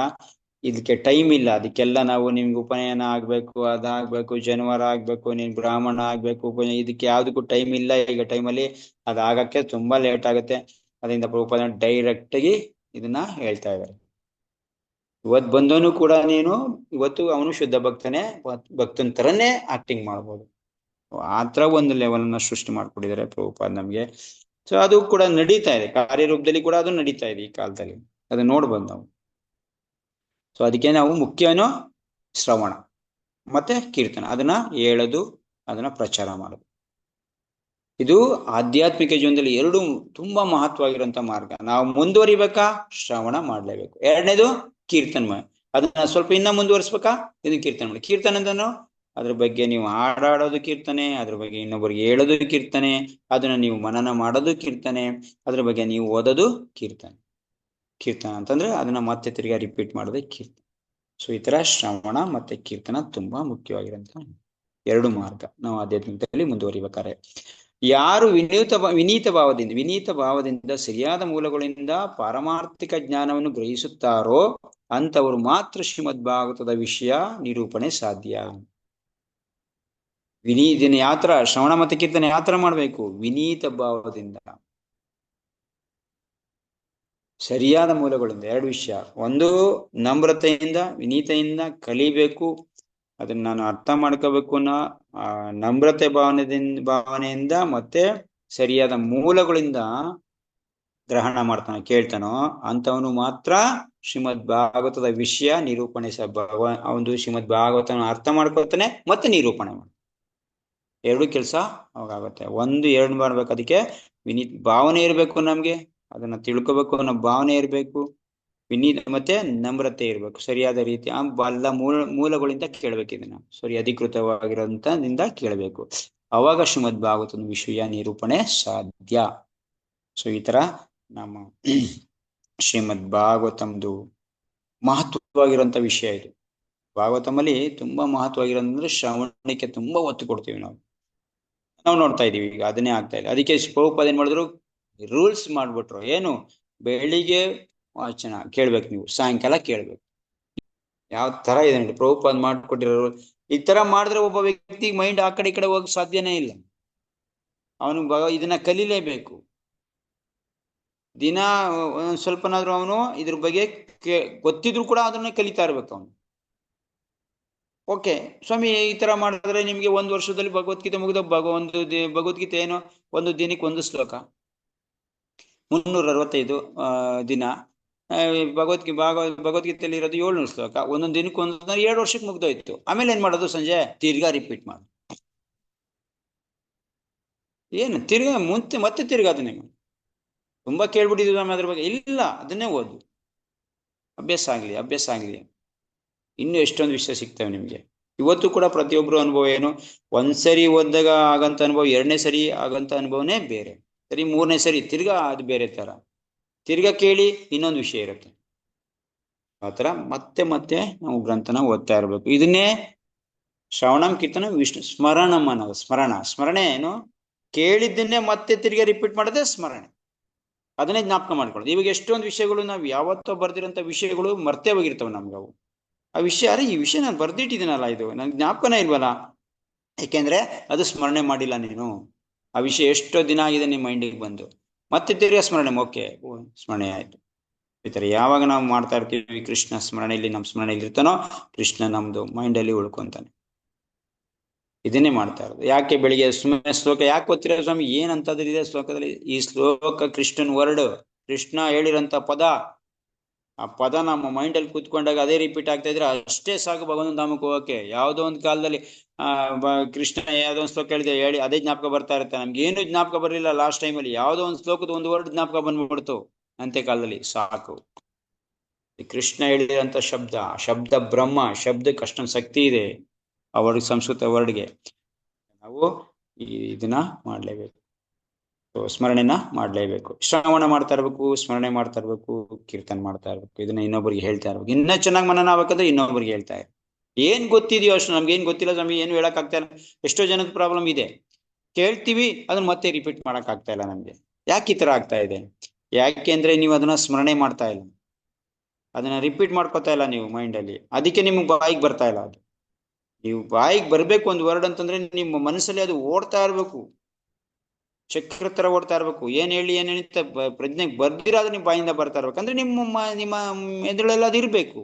ಇದಕ್ಕೆ ಟೈಮ್ ಇಲ್ಲ. ಅದಕ್ಕೆಲ್ಲ ನಾವು ನಿಮ್ಗೆ ಉಪನಯನ ಆಗ್ಬೇಕು, ಅದಾಗ್ಬೇಕು, ಜನವಾರ ಆಗ್ಬೇಕು, ನೀನ್ ಬ್ರಾಹ್ಮಣ ಆಗ್ಬೇಕು, ಇದಕ್ಕೆ ಯಾವ್ದಕ್ಕೂ ಟೈಮ್ ಇಲ್ಲ. ಈಗ ಟೈಮಲ್ಲಿ ಅದಾಗಕ್ಕೆ ತುಂಬಾ ಲೇಟ್ ಆಗುತ್ತೆ. ಅದರಿಂದ ಪ್ರಭುಪಾದ ಡೈರೆಕ್ಟ್ ಆಗಿ ಇದನ್ನ ಹೇಳ್ತಾ ಇದ್ದಾರೆ. ಇವತ್ತು ಬಂದವನು ಕೂಡ ನೀನು ಇವತ್ತು ಅವನು ಶುದ್ಧ ಭಕ್ತನ ತರನೇ ಆಕ್ಟಿಂಗ್ ಮಾಡ್ಬೋದು. ಆತರ ಒಂದು ಲೆವೆಲ್ ನ ಸೃಷ್ಟಿ ಮಾಡ್ಕೊಟ್ಟಿದ್ದಾರೆ ಪ್ರಭುಪಾದ ನಮ್ಗೆ. ಸೊ ಅದು ಕೂಡ ನಡೀತಾ ಇದೆ, ಕಾರ್ಯರೂಪದಲ್ಲಿ ಕೂಡ ಅದು ನಡೀತಾ ಇದೆ ಈ ಕಾಲದಲ್ಲಿ. ಅದನ್ನ ನೋಡ್ಬೋದು ನಾವು. ಸೊ ಅದಕ್ಕೆ ನಾವು ಮುಖ್ಯನೋ ಶ್ರವಣ ಮತ್ತೆ ಕೀರ್ತನ, ಅದನ್ನ ಹೇಳೋದು, ಅದನ್ನ ಪ್ರಚಾರ ಮಾಡೋದು. ಇದು ಆಧ್ಯಾತ್ಮಿಕ ಜೀವನದಲ್ಲಿ 2 ತುಂಬಾ ಮಹತ್ವವಾಗಿರುವಂತ ಮಾರ್ಗ. ನಾವು ಮುಂದುವರಿಬೇಕಾ? ಶ್ರವಣ ಮಾಡ್ಲೇಬೇಕು. ಎರಡನೇದು ಕೀರ್ತನ. ಅದನ್ನ ಸ್ವಲ್ಪ ಇನ್ನ ಮುಂದುವರಿಸ್ಬೇಕಾ? ಇದನ್ನ ಕೀರ್ತನೆ ಮಾಡಿ. ಕೀರ್ತನೆ ಅಂತಾನು ಅದ್ರ ಬಗ್ಗೆ ನೀವು ಹಾಡಾಡೋದು ಕೀರ್ತನೆ, ಅದ್ರ ಬಗ್ಗೆ ಇನ್ನೊಬ್ಬರಿಗೆ ಹೇಳೋದು ಕೀರ್ತನೆ, ಅದನ್ನ ನೀವು ಮನನ ಮಾಡೋದು ಕೀರ್ತನೆ, ಅದ್ರ ಬಗ್ಗೆ ನೀವು ಓದೋದು ಕೀರ್ತನೆ ಅಂತಂದ್ರೆ ಅದನ್ನ ಮತ್ತೆ ತಿರ್ಗಾ ರಿಪೀಟ್ ಮಾಡೋದೇ ಕೀರ್ತನೆ. ಸೊ ಈ ತರ ಶ್ರವಣ ಮತ್ತೆ ಕೀರ್ತನ ತುಂಬಾ ಮುಖ್ಯವಾಗಿರಂತ 2 ಮಾರ್ಗ ನಾವು ಆಧ್ಯಾತ್ಮಿಕದಲ್ಲಿ ಮುಂದುವರಿಬೇಕಾರೆ. ಯಾರು ವಿನೀತ ಭಾವದಿಂದ ಸರಿಯಾದ ಮೂಲಗಳಿಂದ ಪಾರಮಾರ್ಥಿಕ ಜ್ಞಾನವನ್ನು ಗ್ರಹಿಸುತ್ತಾರೋ ಅಂತವರು ಮಾತ್ರ ಶ್ರೀಮದ್ ಭಾಗವತದ ವಿಷಯ ನಿರೂಪಣೆ ಸಾಧ್ಯ. ಇದನ್ನ ಯಾವ ತರ ಶ್ರವಣ ಮತ್ತೆ ಕೀರ್ತನೆ ಯಾವ ತರ ಮಾಡ್ಬೇಕು? ವಿನೀತ ಭಾವದಿಂದ, ಸರಿಯಾದ ಮೂಲಗಳಿಂದ. ಎರಡು ವಿಷಯ, ಒಂದು ನಮ್ರತೆಯಿಂದ ವಿನೀತೆಯಿಂದ ಕಲಿಬೇಕು, ಅದನ್ನ ನಾನು ಅರ್ಥ ಮಾಡ್ಕೋಬೇಕು ಅನ್ನೋ ನಮ್ರತೆ ಭಾವನೆಯಿಂದ ಮತ್ತೆ ಸರಿಯಾದ ಮೂಲಗಳಿಂದ ಗ್ರಹಣ ಮಾಡ್ತಾನೋ ಕೇಳ್ತಾನೋ ಅಂತವನು ಮಾತ್ರ ಶ್ರೀಮದ್ ಭಾಗವತದ ವಿಷಯ ನಿರೂಪಣೆ ಅವನು ಶ್ರೀಮದ್ ಭಾಗವತನ ಅರ್ಥ ಮಾಡ್ಕೊಳ್ತಾನೆ ಮತ್ತೆ ನಿರೂಪಣೆ ಮಾಡ್ತಾನೆ. ಎರಡು ಕೆಲಸ ಅವಾಗುತ್ತೆ. ಒಂದು ಎರಡು ಮಾಡ್ಬೇಕು, ಅದಕ್ಕೆ ವಿನೀತ್ ಭಾವನೆ ಇರಬೇಕು, ನಮ್ಗೆ ಅದನ್ನ ತಿಳ್ಕೊಬೇಕು ಅನ್ನೋ ಭಾವನೆ ಇರಬೇಕು, ವಿನೀತ ಮತ್ತೆ ನಮ್ರತೆ ಇರಬೇಕು, ಸರಿಯಾದ ರೀತಿ ಎಲ್ಲ ಮೂಲಗಳಿಂದ ಕೇಳ್ಬೇಕು, ಇದನ್ನ ಸರಿ ಅಧಿಕೃತವಾಗಿರೋಂತದಿಂದ ಕೇಳಬೇಕು. ಅವಾಗ ಶ್ರೀಮದ್ ಭಾಗವತನ ವಿಷಯ ನಿರೂಪಣೆ ಸಾಧ್ಯ. ಸೊ ಈ ತರ ನಮ್ಮ ಶ್ರೀಮದ್ ಭಾಗವತಂದು ಮಹತ್ವವಾಗಿರುವಂತ ವಿಷಯ ಇದು. ಭಾಗವತಮಲ್ಲಿ ತುಂಬಾ ಮಹತ್ವವಾಗಿರೋದಂದ್ರೆ ಶ್ರವಣಕ್ಕೆ ತುಂಬಾ ಒತ್ತು ಕೊಡ್ತೀವಿ ನಾವು ನೋಡ್ತಾ ಇದೀವಿ. ಈಗ ಅದನ್ನೇ ಆಗ್ತಾ ಇಲ್ಲ. ಅದಕ್ಕೆ ಪ್ರಭುಪಾದ ಏನ್ ಮಾಡಿದ್ರು, ರೂಲ್ಸ್ ಮಾಡ್ಬಿಟ್ರು. ಏನು? ಬೆಳಿಗ್ಗೆ ವಾಚನ ಕೇಳ್ಬೇಕು, ನೀವು ಸಾಯಂಕಾಲ ಕೇಳ್ಬೇಕು. ಯಾವ ತರ ಇದೆ ನೋಡಿ ಪ್ರಭುಪಾದ ಮಾಡ್ಕೊಟ್ಟಿರೋ. ಈ ತರ ಮಾಡಿದ್ರೆ ಒಬ್ಬ ವ್ಯಕ್ತಿ ಮೈಂಡ್ ಆ ಕಡೆ ಈ ಕಡೆ ಹೋಗಕ್ ಸಾಧ್ಯನೇ ಇಲ್ಲ. ಅವನು ಇದನ್ನ ಕಲೀಲೇಬೇಕು. ದಿನ ಸ್ವಲ್ಪನಾದ್ರೂ ಅವನು ಇದ್ರ ಬಗ್ಗೆ ಗೊತ್ತಿದ್ರು ಕೂಡ ಅದನ್ನ ಕಲಿತಾ ಇರ್ಬೇಕು ಅವನು. ಓಕೆ ಸ್ವಾಮಿ, ಈ ತರ ಮಾಡಿದ್ರೆ ನಿಮ್ಗೆ 1 ವರ್ಷದಲ್ಲಿ ಭಗವದ್ಗೀತೆ ಮುಗಿದ ಭಗವದ್ಗೀತೆ ಏನು? ಒಂದು ದಿನಕ್ಕೆ 1 ಶ್ಲೋಕ, 365 ದಿನ ಭಗವದ್ಗೀತೆಯಲ್ಲಿ ಇರೋದು 700 ಶ್ಲೋಕ, ಒಂದೊಂದು ದಿನಕ್ಕೆ 7 ವರ್ಷಕ್ಕೆ ಮುಗ್ದೋಯ್ತು. ಆಮೇಲೆ ಏನ್ ಮಾಡೋದು? ಸಂಜೆ ತಿರ್ಗಾ ರಿಪೀಟ್ ಮಾಡು. ಏನು ತಿರ್ಗಾ ಮತ್ತೆ ತಿರ್ಗಾ ಅದನ್ನೇ ಮಾಡಿ. ತುಂಬಾ ಕೇಳ್ಬಿಟ್ಟಿದ್ವಿ ಅದ್ರ ಬಗ್ಗೆ. ಇಲ್ಲ, ಅದನ್ನೇ ಓದು, ಅಭ್ಯಾಸ ಆಗ್ಲಿ. ಇನ್ನು ಎಷ್ಟೊಂದು ವಿಷಯ ಸಿಗ್ತವೆ ನಿಮ್ಗೆ. ಇವತ್ತು ಕೂಡ ಪ್ರತಿಯೊಬ್ರು ಅನುಭವ ಏನು, ಒಂದ್ಸರಿ ಓದಿದಾಗ ಆಗಂತ ಅನುಭವ 2ನೇ ಸರಿ ಆಗಂತ ಅನುಭವನೇ ಬೇರೆ. ಸರಿ 3ನೇ ಸರಿ ತಿರ್ಗಾ ಅದು ಬೇರೆ ತರ. ತಿರ್ಗಾ ಕೇಳಿ ಇನ್ನೊಂದು ವಿಷಯ ಇರುತ್ತೆ. ಆತರ ಮತ್ತೆ ನಾವು ಗ್ರಂಥನ ಓದ್ತಾ ಇರ್ಬೇಕು. ಇದನ್ನೇ ಶ್ರವಣಂ ಕೀರ್ತನ ವಿಷ್ಣು ಸ್ಮರಣಂ ಅನ್ನೋದು. ಸ್ಮರಣೆ ಏನು? ಕೇಳಿದ್ದನ್ನೇ ಮತ್ತೆ ತಿರ್ಗಾ ರಿಪೀಟ್ ಮಾಡೋದೇ ಸ್ಮರಣೆ. ಅದನ್ನೇ ಜ್ಞಾಪಕ ಮಾಡ್ಕೊಳ್ಳೋದು. ಇವಾಗ ಎಷ್ಟೊಂದು ವಿಷಯಗಳು ನಾವು ಯಾವತ್ತೋ ಬರ್ದಿರೋಂಥ ವಿಷಯಗಳು ಮರ್ತೇ ಹೋಗಿರ್ತವೆ ನಮ್ಗೆ. ಅವು ಆ ವಿಷಯ, ಈ ವಿಷಯ ನಾನು ಬರ್ದಿಟ್ಟಿದ್ದೀನಲ್ಲ, ಇದು ನನ್ಗೆ ಜ್ಞಾಪಕನೇ ಇಲ್ವಲ್ಲ. ಯಾಕೆಂದ್ರೆ ಅದು ಸ್ಮರಣೆ ಮಾಡಿಲ್ಲ ನೀನು. ಆ ವಿಷಯ ಎಷ್ಟೋ ದಿನ ಆಗಿದೆ ನಿಮ್ಮ ಮೈಂಡಿಗೆ ಬಂದು, ಮತ್ತೆ ತಿರ್ಗಾ ಸ್ಮರಣೆ. ಓಕೆ, ಸ್ಮರಣೆ ಆಯ್ತು. ಈ ತರ ಯಾವಾಗ ನಾವು ಮಾಡ್ತಾ ಇರ್ತೀವಿ, ಕೃಷ್ಣ ಸ್ಮರಣೆಯಲ್ಲಿ ನಮ್ಮ ಸ್ಮರಣೆಯಲ್ಲಿ ಇರ್ತಾನೋ, ಕೃಷ್ಣ ನಮ್ದು ಮೈಂಡಲ್ಲಿ ಉಳ್ಕೊಂತಾನೆ. ಇದನ್ನೇ ಮಾಡ್ತಾ ಇರೋದು. ಯಾಕೆ ಬೆಳಿಗ್ಗೆ ಸುಮ್ಮನೆ ಶ್ಲೋಕ ಯಾಕೆ ಓದ್ತಿರೋ ಸ್ವಾಮಿ? ಏನಂತದ್ರಿದೆ ಶ್ಲೋಕದಲ್ಲಿ? ಈ ಶ್ಲೋಕ ಕೃಷ್ಣನ್ ವರ್ಡ್, ಕೃಷ್ಣ ಹೇಳಿರಂತ ಪದ. ಆ ಪದ ನಮ್ಮ ಮೈಂಡಲ್ಲಿ ಕೂತ್ಕೊಂಡಾಗ ಅದೇ ರಿಪೀಟ್ ಆಗ್ತಾ ಇದ್ರೆ ಅಷ್ಟೇ ಸಾಕು ಭಗವಂತನ ಧಾಮಕ್ಕೆ ಹೋಗಕ್ಕೆ. ಯಾವುದೋ ಒಂದು ಕಾಲದಲ್ಲಿ ಕೃಷ್ಣ ಯಾವುದೋ ಒಂದು ಶ್ಲೋಕ ಹೇಳಿ ಅದೇ ಜ್ಞಾಪಕ ಬರ್ತಾ ಇರುತ್ತೆ. ನಮ್ಗೆ ಏನು ಜ್ಞಾಪಕ ಬರಲಿಲ್ಲ ಲಾಸ್ಟ್ ಟೈಮಲ್ಲಿ. ಯಾವುದೋ ಒಂದು ಶ್ಲೋಕದ ಒಂದು ವರ್ಡ್ ಜ್ಞಾಪಕ ಬಂದ್ಬಿಡ್ತು ಅಂತ್ಯ ಕಾಲದಲ್ಲಿ, ಸಾಕು. ಕೃಷ್ಣ ಹೇಳಿದಂತ ಶಬ್ದ ಬ್ರಹ್ಮ. ಶಬ್ದಕ್ಕೆ ಅಷ್ಟೊಂದು ಶಕ್ತಿ ಇದೆ ಆ ವರ್ಡ್, ಸಂಸ್ಕೃತ ವರ್ಡ್ಗೆ. ನಾವು ಇದನ್ನ ಮಾಡ್ಲೇಬೇಕು, ಸ್ಮರಣೆನ ಮಾಡ್ಲೇಬೇಕು. ಶ್ರವಣ ಮಾಡ್ತಾ ಇರ್ಬೇಕು, ಸ್ಮರಣೆ ಮಾಡ್ತಾ ಇರ್ಬೇಕು, ಕೀರ್ತನೆ ಮಾಡ್ತಾ ಇರ್ಬೇಕು. ಇದನ್ನ ಇನ್ನೊಬ್ಬರಿಗೆ ಹೇಳ್ತಾ ಇರ್ಬೇಕು. ಇನ್ನ ಚೆನ್ನಾಗಿ ಮನನ ಆಗ್ಬೇಕಂದ್ರೆ ಇನ್ನೊಬ್ಬರಿಗೆ ಹೇಳ್ತಾ ಇರ್ಬೇಕು. ಏನ್ ಗೊತ್ತಿದೆಯೋ ಅಷ್ಟು. ನಮ್ಗೆ ಏನ್ ಗೊತ್ತಿಲ್ಲ ಸ್ವಾಮಿ, ಏನು ಹೇಳಕ್ ಆಗ್ತಾ ಇಲ್ಲ. ಎಷ್ಟೋ ಜನದ ಪ್ರಾಬ್ಲಮ್ ಇದೆ. ಕೇಳ್ತೀವಿ, ಅದನ್ನ ಮತ್ತೆ ರಿಪೀಟ್ ಮಾಡಕ್ ಆಗ್ತಾ ಇಲ್ಲ ನಮ್ಗೆ. ಯಾಕೆ ಈ ತರ ಆಗ್ತಾ ಇದೆ? ಯಾಕೆಂದ್ರೆ ನೀವು ಅದನ್ನ ಸ್ಮರಣೆ ಮಾಡ್ತಾ ಇಲ್ಲ, ಅದನ್ನ ರಿಪೀಟ್ ಮಾಡ್ಕೋತಾ ಇಲ್ಲ ನೀವು ಮೈಂಡಲ್ಲಿ. ಅದಕ್ಕೆ ನಿಮ್ಗೆ ಬಾಯಿಗೆ ಬರ್ತಾ ಇಲ್ಲ ಅದು. ನೀವು ಬಾಯಿಗೆ ಬರ್ಬೇಕು ಒಂದು ವರ್ಡ್ ಅಂತಂದ್ರೆ ನಿಮ್ಮ ಮನಸ್ಸಲ್ಲಿ ಅದು ಓಡ್ತಾ ಇರ್ಬೇಕು, ಚಕ್ರ ತರ ಓಡ್ತಾ ಇರ್ಬೇಕು. ಏನ್ ಹೇಳಿ ಪ್ರಜ್ಞೆಗೆ ಬರ್ದಿರಾದ್ರೆ ನಿಮ್ ಬಾಯಿಂದ ಬರ್ತಾ ಇರ್ಬೇಕು. ಅಂದ್ರೆ ನಿಮ್ಮ ಎದುಳೆಲ್ಲ ಅದು ಇರ್ಬೇಕು,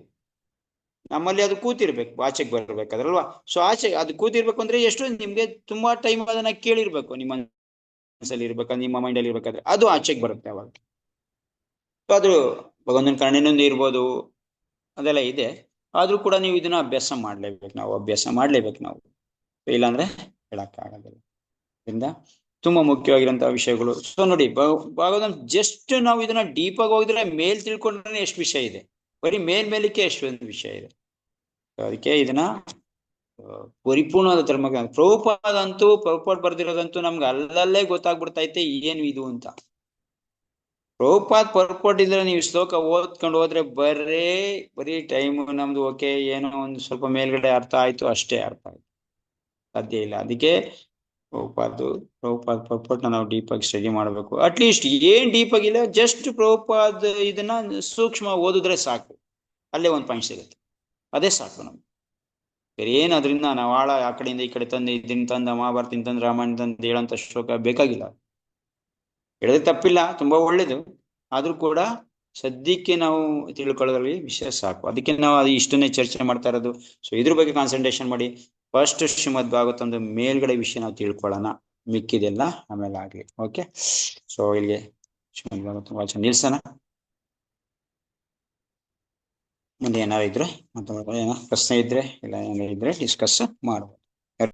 ನಮ್ಮಲ್ಲಿ ಅದು ಕೂತಿರ್ಬೇಕು, ಆಚೆಗೆ ಬರ್ಬೇಕಾದ್ರಲ್ವಾ. ಸೊ ಆಚೆ ಅದು ಕೂತಿರ್ಬೇಕು ಅಂದ್ರೆ ಎಷ್ಟು ನಿಮ್ಗೆ ತುಂಬಾ ಟೈಮ್ ಅದನ್ನ ಕೇಳಿರ್ಬೇಕು, ನಿಮ್ಮ ಮನಸ್ಸಲ್ಲಿ ಇರ್ಬೇಕಾದ್ರೆ, ನಿಮ್ಮ ಮೈಂಡಲ್ಲಿ ಇರ್ಬೇಕಾದ್ರೆ ಅದು ಆಚೆಗೆ ಬರುತ್ತೆ ಅವಾಗ. ಅದು ಭಗವಂತನ ಕರುಣೆಯಿಂದ ಇರ್ಬೋದು, ಅದೆಲ್ಲ ಇದೆ. ಆದ್ರೂ ಕೂಡ ನೀವು ಇದನ್ನ ಅಭ್ಯಾಸ ಮಾಡ್ಲೇಬೇಕು, ಅಭ್ಯಾಸ ಮಾಡ್ಲೇಬೇಕು ನಾವು. ಇಲ್ಲಾಂದ್ರೆ ಹೇಳಕ್ಕಾಗೋದಿಲ್ಲ. ಇದರಿಂದ ತುಂಬಾ ಮುಖ್ಯವಾಗಿರುವಂತಹ ವಿಷಯಗಳು. ಸೊ ನೋಡಿ, ಭಾಗವತ ಜಸ್ಟ್ ನಾವು ಇದನ್ನ ಡೀಪ್ ಆಗಿ ಹೋಗಿದ್ರೆ ಮೇಲ್ ತಿಳ್ಕೊಂಡ್ರೆ ಎಷ್ಟು ವಿಷಯ ಇದೆ, ಬರೀ ಮೇಲ್ಮೇಲಕ್ಕೆ ಎಷ್ಟೊಂದು ವಿಷಯ ಇದೆ. ಅದಕ್ಕೆ ಇದನ್ನ ಪರಿಪೂರ್ಣವಾದ ಧರ್ಮ. ಪ್ರಭುಪಾದ ಬರ್ದಿರೋದಂತೂ ನಮ್ಗೆ ಅಲ್ಲಲ್ಲೇ ಗೊತ್ತಾಗ್ಬಿಡ್ತೈತೆ ಏನು ಇದು ಅಂತ. ಪರ್ಪೋರ್ಟ್ ಇದ್ರೆ ನೀವು ಶ್ಲೋಕ ಓದ್ಕೊಂಡು ಹೋದ್ರೆ ಬರೀ ಟೈಮ್ ನಮ್ದು ಓಕೆ, ಏನೋ ಒಂದು ಸ್ವಲ್ಪ ಮೇಲ್ಗಡೆ ಅರ್ಥ ಆಯ್ತು, ಅಷ್ಟೇ ಅರ್ಥ ಆಯ್ತು, ಸಾಧ್ಯ ಇಲ್ಲ. ಅದಕ್ಕೆ ಪ್ರಭುಪಾದ ಪರ್ಪೋರ್ಟ್ನ ನಾವು ಡೀಪ್ ಆಗಿ ಸ್ಟಡಿ ಮಾಡಬೇಕು. ಅಟ್ಲೀಸ್ಟ್ ಏನ್ ಡೀಪ್ ಆಗಿಲ್ಲ, ಜಸ್ಟ್ ಪ್ರಭುಪಾದ ಇದನ್ನ ಸೂಕ್ಷ್ಮ ಓದಿದ್ರೆ ಸಾಕು, ಅಲ್ಲೇ ಒಂದು ಪಾಯಿಂಟ್ ಸಿಗುತ್ತೆ, ಅದೇ ಸಾಕು ನಮ್ಗೆ. ಬೇರೆ ಏನು ಅದರಿಂದ ನಾವು ಆ ಕಡೆಯಿಂದ ಈ ಕಡೆ ತಂದು ಇದನ್ನ ತಂದ ಮಹಾಭಾರತ ತಂದು ರಾಮಾಯಣ ತಂದು ಹೇಳೋಂಥ ಶ್ಲೋಕ ಬೇಕಾಗಿಲ್ಲ. ಹೇಳಿದ್ರೆ ತಪ್ಪಿಲ್ಲ, ತುಂಬಾ ಒಳ್ಳೇದು. ಆದ್ರೂ ಕೂಡ ಸದ್ಯಕ್ಕೆ ನಾವು ತಿಳ್ಕೊಳ್ಳೋದ್ರಲ್ಲಿ ವಿಷಯ ಸಾಕು. ಅದಕ್ಕೆ ನಾವು ಅದು ಇಷ್ಟನ್ನೇ ಚರ್ಚೆ ಮಾಡ್ತಾ ಇರೋದು. ಸೊ ಇದ್ರ ಬಗ್ಗೆ ಕಾನ್ಸಂಟ್ರೇಷನ್ ಮಾಡಿ ಫಸ್ಟ್ ಶ್ರೀಮದ್ ಭಾಗವತಂದು ಮೇಲ್ಗಡೆ ವಿಷಯ ನಾವು ತಿಳ್ಕೊಳ್ಳೋಣ, ಮಿಕ್ಕಿದೆಲ್ಲ ಆಮೇಲೆ ಆಗ್ಲಿ. ಓಕೆ, ಸೊ ಇಲ್ಲಿಗೆ ಶ್ರೀಮದ್ ಭಾಗವತ ವಾಚನ ನಿಲ್ಸೋಣ. ಮುಂದೆ ಏನಾರು ಇದ್ರೆ ಮತ್ತೆ ಏನೋ ಪ್ರಶ್ನೆ ಇದ್ರೆ ಇಲ್ಲ ಏನಾರು ಇದ್ರೆ ಡಿಸ್ಕಸ್ ಮಾಡುವ.